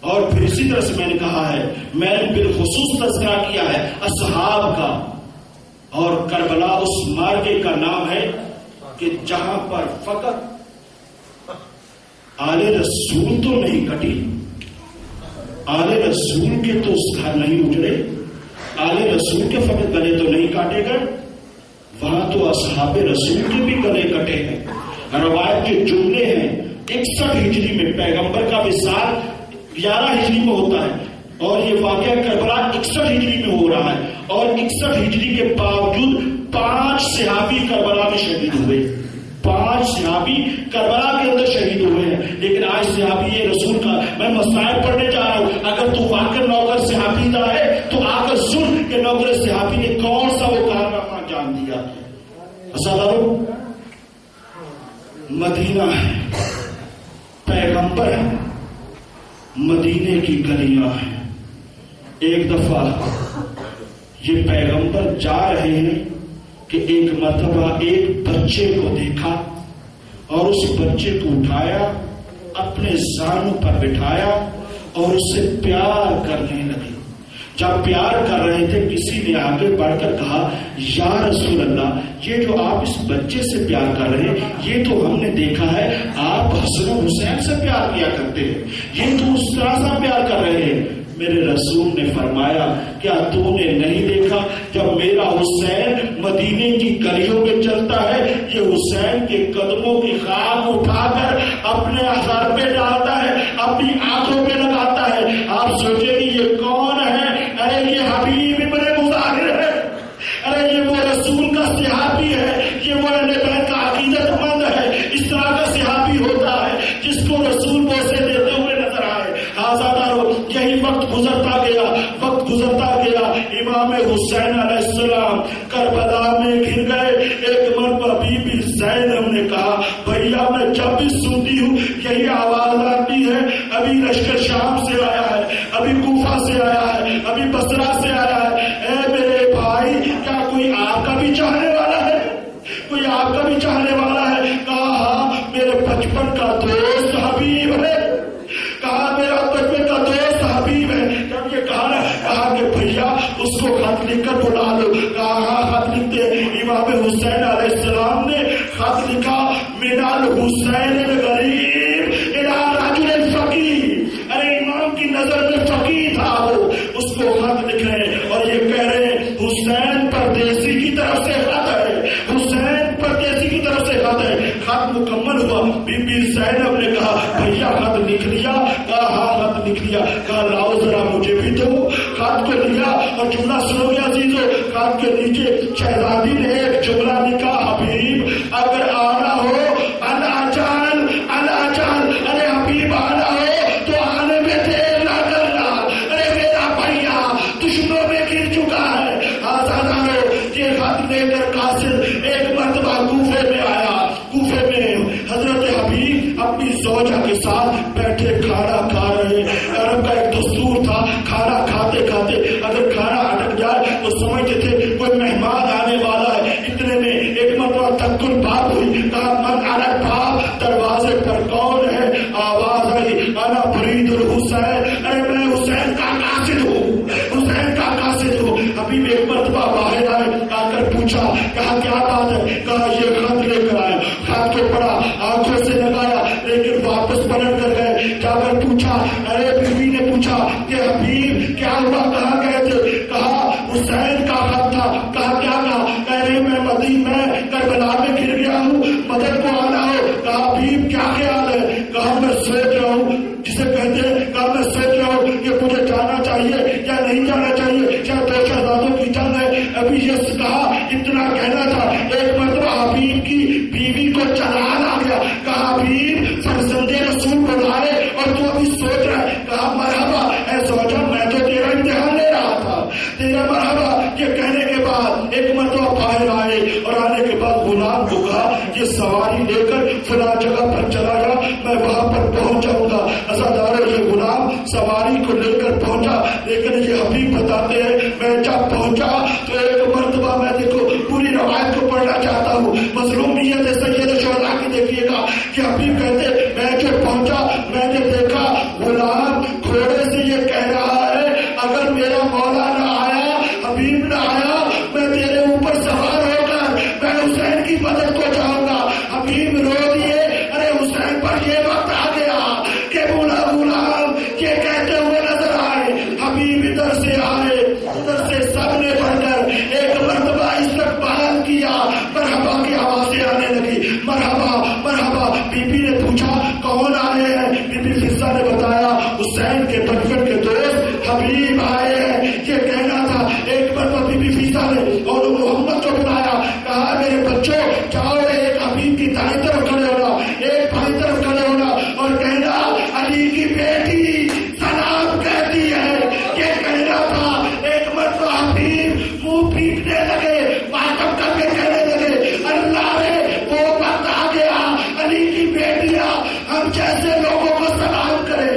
اور پھر اسی طرح سے میں نے کہا ہے، میں نے بالخصوص تذکرہ کیا ہے اصحاب کا، اور کربلا اس مارکے کا نام ہے کہ جہاں پر فقط آل رسول تو نہیں کٹی، آل رسول کے تو اس گھر نہیں اجڑے، آل رسول کے فقط گلے تو نہیں کاٹے گئے، وہاں تو اصحاب رسول کے بھی گلے کٹے ہیں. روایت کے جملے ہیں 61 ہجری میں پیغمبر کا وصال 11 ہجری میں ہوتا ہے، اور یہ واقعہ کربلا 61 ہجری میں ہو رہا ہے، اور 61 ہجری کے باوجود 5 صحابی کربلا میں شہید ہوئے، 5 صحابی کربلا کے اندر شہید ہوئے ہیں. لیکن آج صحابی رسول کا میں مسائل پڑھنے جا رہا ہوں. اگر تو واقع نوکر صحابی دا ہے تو آ کر سن کہ نوکر صحابی نے کون سا وہ کارنامہ جان دیا. اساتذہ، مدینہ ہے، پیغمبر ہے، مدینے کی گلیاں ہیں. ایک دفعہ یہ پیغمبر جا رہے ہیں کہ ایک مرتبہ ایک بچے کو دیکھا اور اس بچے کو اٹھایا، اپنے زانوں پر بٹھایا اور اس سے پیار کرنے لگے. جب پیار کر رہے تھے کسی نے آگے بڑھ کر کہا، یا رسول اللہ، یہ جو آپ اس بچے سے پیار کر رہے ہیں یہ تو ہم نے دیکھا ہے آپ حسن و حسین سے پیار کیا کرتے ہیں، یہ تو اس طرح سے پیار کر رہے ہیں. میرے رسول نے فرمایا، کیا تو نے نہیں دیکھا جب میرا حسین مدینے کی گلیوں میں چلتا ہے یہ حسین کے قدموں کی خاک اٹھا کر اپنے سر پہ ڈالتا ہے، اپنی آنکھوں پہ لگاتا ہے. آپ سوچیں کہ یہ کون ہے؟ ارے یہ حبیب ابن مظاہر ہے، ارے یہ وہ رسول کا صحابی ہے، یہ وہ اہل بیت کا عقیدت مند ہے. اس طرح کا صحابی ہوتا ہے جس کو رسول بوسے دیتے ہوئے نظر آئے. آزادارو، یہی وقت گزرتا گیا، وقت گزرتا گیا. امام حسین علیہ السلام کربلا میں گر گئے. ایک مرتبہ بی بی زینب نے کہا، بھیا میں جب بھی سنتی ہوں یہی آواز آتی ہے، ابھی لشکر شام سے آیا ہے، ابھی کوفہ سے آیا ہے، ابھی بصرہ سے آیا ہے. اے میرے بھائی، کیا کوئی آپ کا بھی چاہنے والا ہے؟ کوئی آپ کا بھی چاہنے والا ہے؟ کہا ہاں، میرے بچپن کا دوست حبیب ہے. کہا میرا بچپن کا دوست حبیب ہے. جب یہ کہا کہ بھیا اس کو خط لکھ کر بلا لو. کہا ہاں خط لکھتے. امام حسین علیہ السلام نے خط لکھا، من الحسین الغریب الی رجل فقیہ. ارے امام کی نظر میں فقیہ تھا وہ، اس کو خط لکھ رہے ہیں اور یہ کہہ رہے ہیں حسین پردیسی کی طرف سے خط ہے، حسین پردیسی کی طرف سے خط ہے. خط مکمل ہوا. بی بی زینب نے کہا، بھیا خط لکھ لیا؟ کہا ہاں خط لکھ لیا. کہا لاؤ ذرا مجھے بھی دو. خط کو لیا اور جملہ سنو گے عزیزو. خط کے نیچے شہزادی نے ایک جملہ لکھا، حبیب اگر آنا ہو الاجال الاجال، ارے حبیب آنا ہو تو آنے میں دیر نہ کرنا. ارے میرا بھیا دشمنوں میں گر چکا ہے. آزادارو، یہ خط لے کر قاصد ایک مرتبہ کوفے میں آیا. کوفے میں حضرت حبیب اپنی زوجہ کے ساتھ بیٹھے کھانا کھا رہے. عرب کا ایک دستور تھا، کھانا کھاتے کھاتے اگر کھانا اٹک جائے تو سمجھتے تھے کوئی مہمان آنے والا ہے. اتنے میں ایک مرتبہ تکل بات ہوئی. کہا من انا باب، دروازے پر کون ہے؟ آواز آئی، انا فرید الحسین. ارے میں حسین کا قاصد ہوں، حسین کا قاصد ہوں. حبیب ایک مرتبہ باہر آئے، آ کر پوچھا، کہا کیا بات ہے؟ کہا یہ خط لے کر آئے. خط کو پڑھا، آنکھوں سے لگایا، لیکن واپس پلٹ کر گئے. جا کر پوچھا، ارے بیوی نے پوچھا کہ حبیب کیا ہوا، کہاں گئے تھے؟ کہا حسین کا خط تھا. کہا کیا کہا؟ کہہ رہے میں مدینہ میں کربلا میں گر گیا ہوں، مدد کو آنا ہو. کہا حبیب کیا خیال ہے؟ کہا میں سوچ رہا ہوں. جسے کہتے ہیں، کہا میں سوچ کہا مرحبا اے زوجہ، میں تو تیرا امتحان لے رہا تھا، تیرا مرحبا یہ کہنے کے بعد ایک مرتبہ باہر آئے اور آنے کے بعد غلام کو کہا یہ سواری لے کر فلاں جگہ پر چلا جا، میں وہاں پر پہنچ جاؤں گا۔ عزادارو یہ غلام سواری کو لے کر پہنچا، لیکن یہ حبیب بتاتے ہیں میں جب پہنچا تو ایک مرتبہ میں دیکھو پوری روایت کو پڑھنا چاہتا ہوں، مظلومیت سید شہداء کی دیکھیے گا کہ حبیب کہتے میں جو پہنچا میں نے دیکھا غلام گھوڑے سے یہ کہہ رہا ہے اگر میرا مولا نہ آیا، حبیب نہ آیا، میں تیرے اوپر سوار ہو کر میں حسین کی مدد کو جاؤں گا۔ حبیب رو دیے، ارے حسین پر یہ وقت آ گیا کہ بولا غلام یہ کہتے ہوئے نظر آئے، حبیب ادھر سے آئے، ادھر سے سب نے بڑھ کر ایک مرتبہ استقبال کیا، مرحبا کی آوازیں آنے لگی، مرحبا مرحبا۔ بی بی نے پوچھا کون آئے ہیں؟ بی بی فضہ نے بتایا حسین کے بچپن کے دوست حبیب آئے ہیں۔ یہ کہنا تھا ایک مرتبہ بی بی فضہ نے اور محمد کو بلایا، کہا میرے بچوں جاؤ ایک حبیب کی دائیں طرف کھڑے ہونا، ایک بائیں طرف کھڑے ہونا اور کہنا علی کی بیٹی سلام کہتی ہے۔ یہ کہنا تھا ایک مرتبہ حبیب منہ پیٹنے لگے، ماتم کر کے کہنے لگے اللہ نے وہ وقت آ گیا علی کی بیٹیاں ہم جیسے لوگوں کو سلام کرے،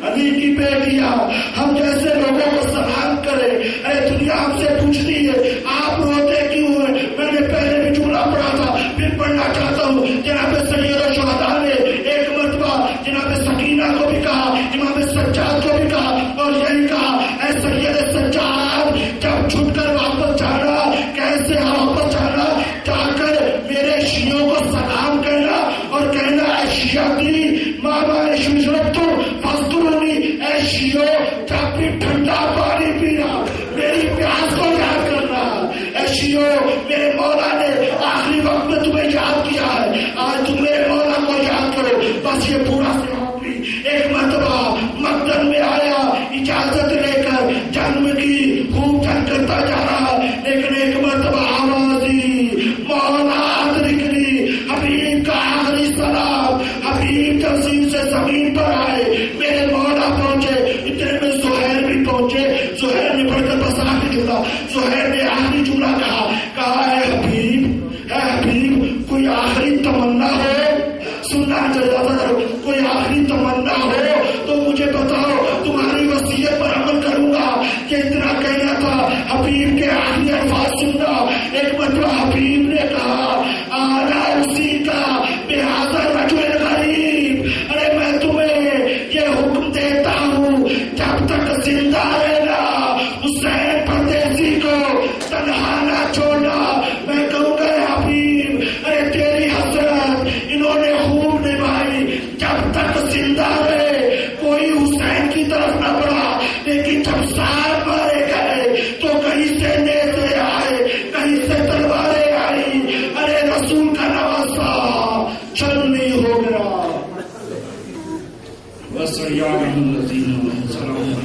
علی کی بیٹیاں ہم جیسے لوگوں کو سلام کرے۔ ارے دنیا ہم سے پوچھتی ہے آپ روتے کیوں ہیں؟ میں نے پہلے بھی جملہ پڑھا تھا پھر پڑھنا چاہتا ہوں۔ جناب سید الشہداء نے ایک مرتبہ جناب سکینہ کو بھی کہا، امام سجاد کو بھی کہا اور یہی کہا اے سید سجاد جب چھٹ کر واپس جانا، کیسے واپس جانا، جا کر میرے شیعوں کو سلام کہنا اور کہنا اے شیعتی ماما شربت فاسترونی، اے شیعوں جب بھی ٹھنڈا پانی پینا میری پیاس کو یاد کرنا، اے شیعوں میرے مولا نے آخری وقت میں تمہیں یاد کیا ہے، آج تم میرے مولا کو یاد کرو۔ بس یہ پورا صحابی ایک مرتبہ مقدم میں آیا اجازت لے کر جنم کی خوب جنگ کرتا جا رہا، لیکن ایک مرتبہ آواز دی مولا ادرکنی، حبیب کا آخری سلام۔ حبیب تفصیل سے زمین پر آئے، میرے مولا پہنچے، اتنے میں زہیر بھی پہنچے، زہیر نے پڑھ کر بس آخری جملہ، زہیر نے آخری جملہ کہا اے حبیب کوئی آخری تمنا ہو، سننا چاہتا کوئی آخری تمنا ہو تو مجھے بتاؤ، تمہاری وصیت پر عمل کروں گا۔ کہ اتنا کہنا تھا، حبیب کے آخری الفاظ سننا۔ ایک مرتبہ حبیب نے کہا آنا اسی کا بہذا رجل غریب، ارے میں تمہیں یہ حکم دیتا ہوں جب تک زندہ رہنا حسین پردیسی کو تنہا نہ چھوڑنا۔ میں کہوں گا حبیب ارے تیری حسرت انہوں نے خوب نبھائی، جب تک زندہ رہے کوئی حسین کی طرف نہ بڑھا، لیکن جب ساتھ مارے گئے تو کہیں سے نیزے آئے، کہیں سے تلواریں آئی، ارے رسول کا نواسا چھلنی ہو گیا۔ وَسَيَعْلَمُ الَّذِينَ ظَلَمُوا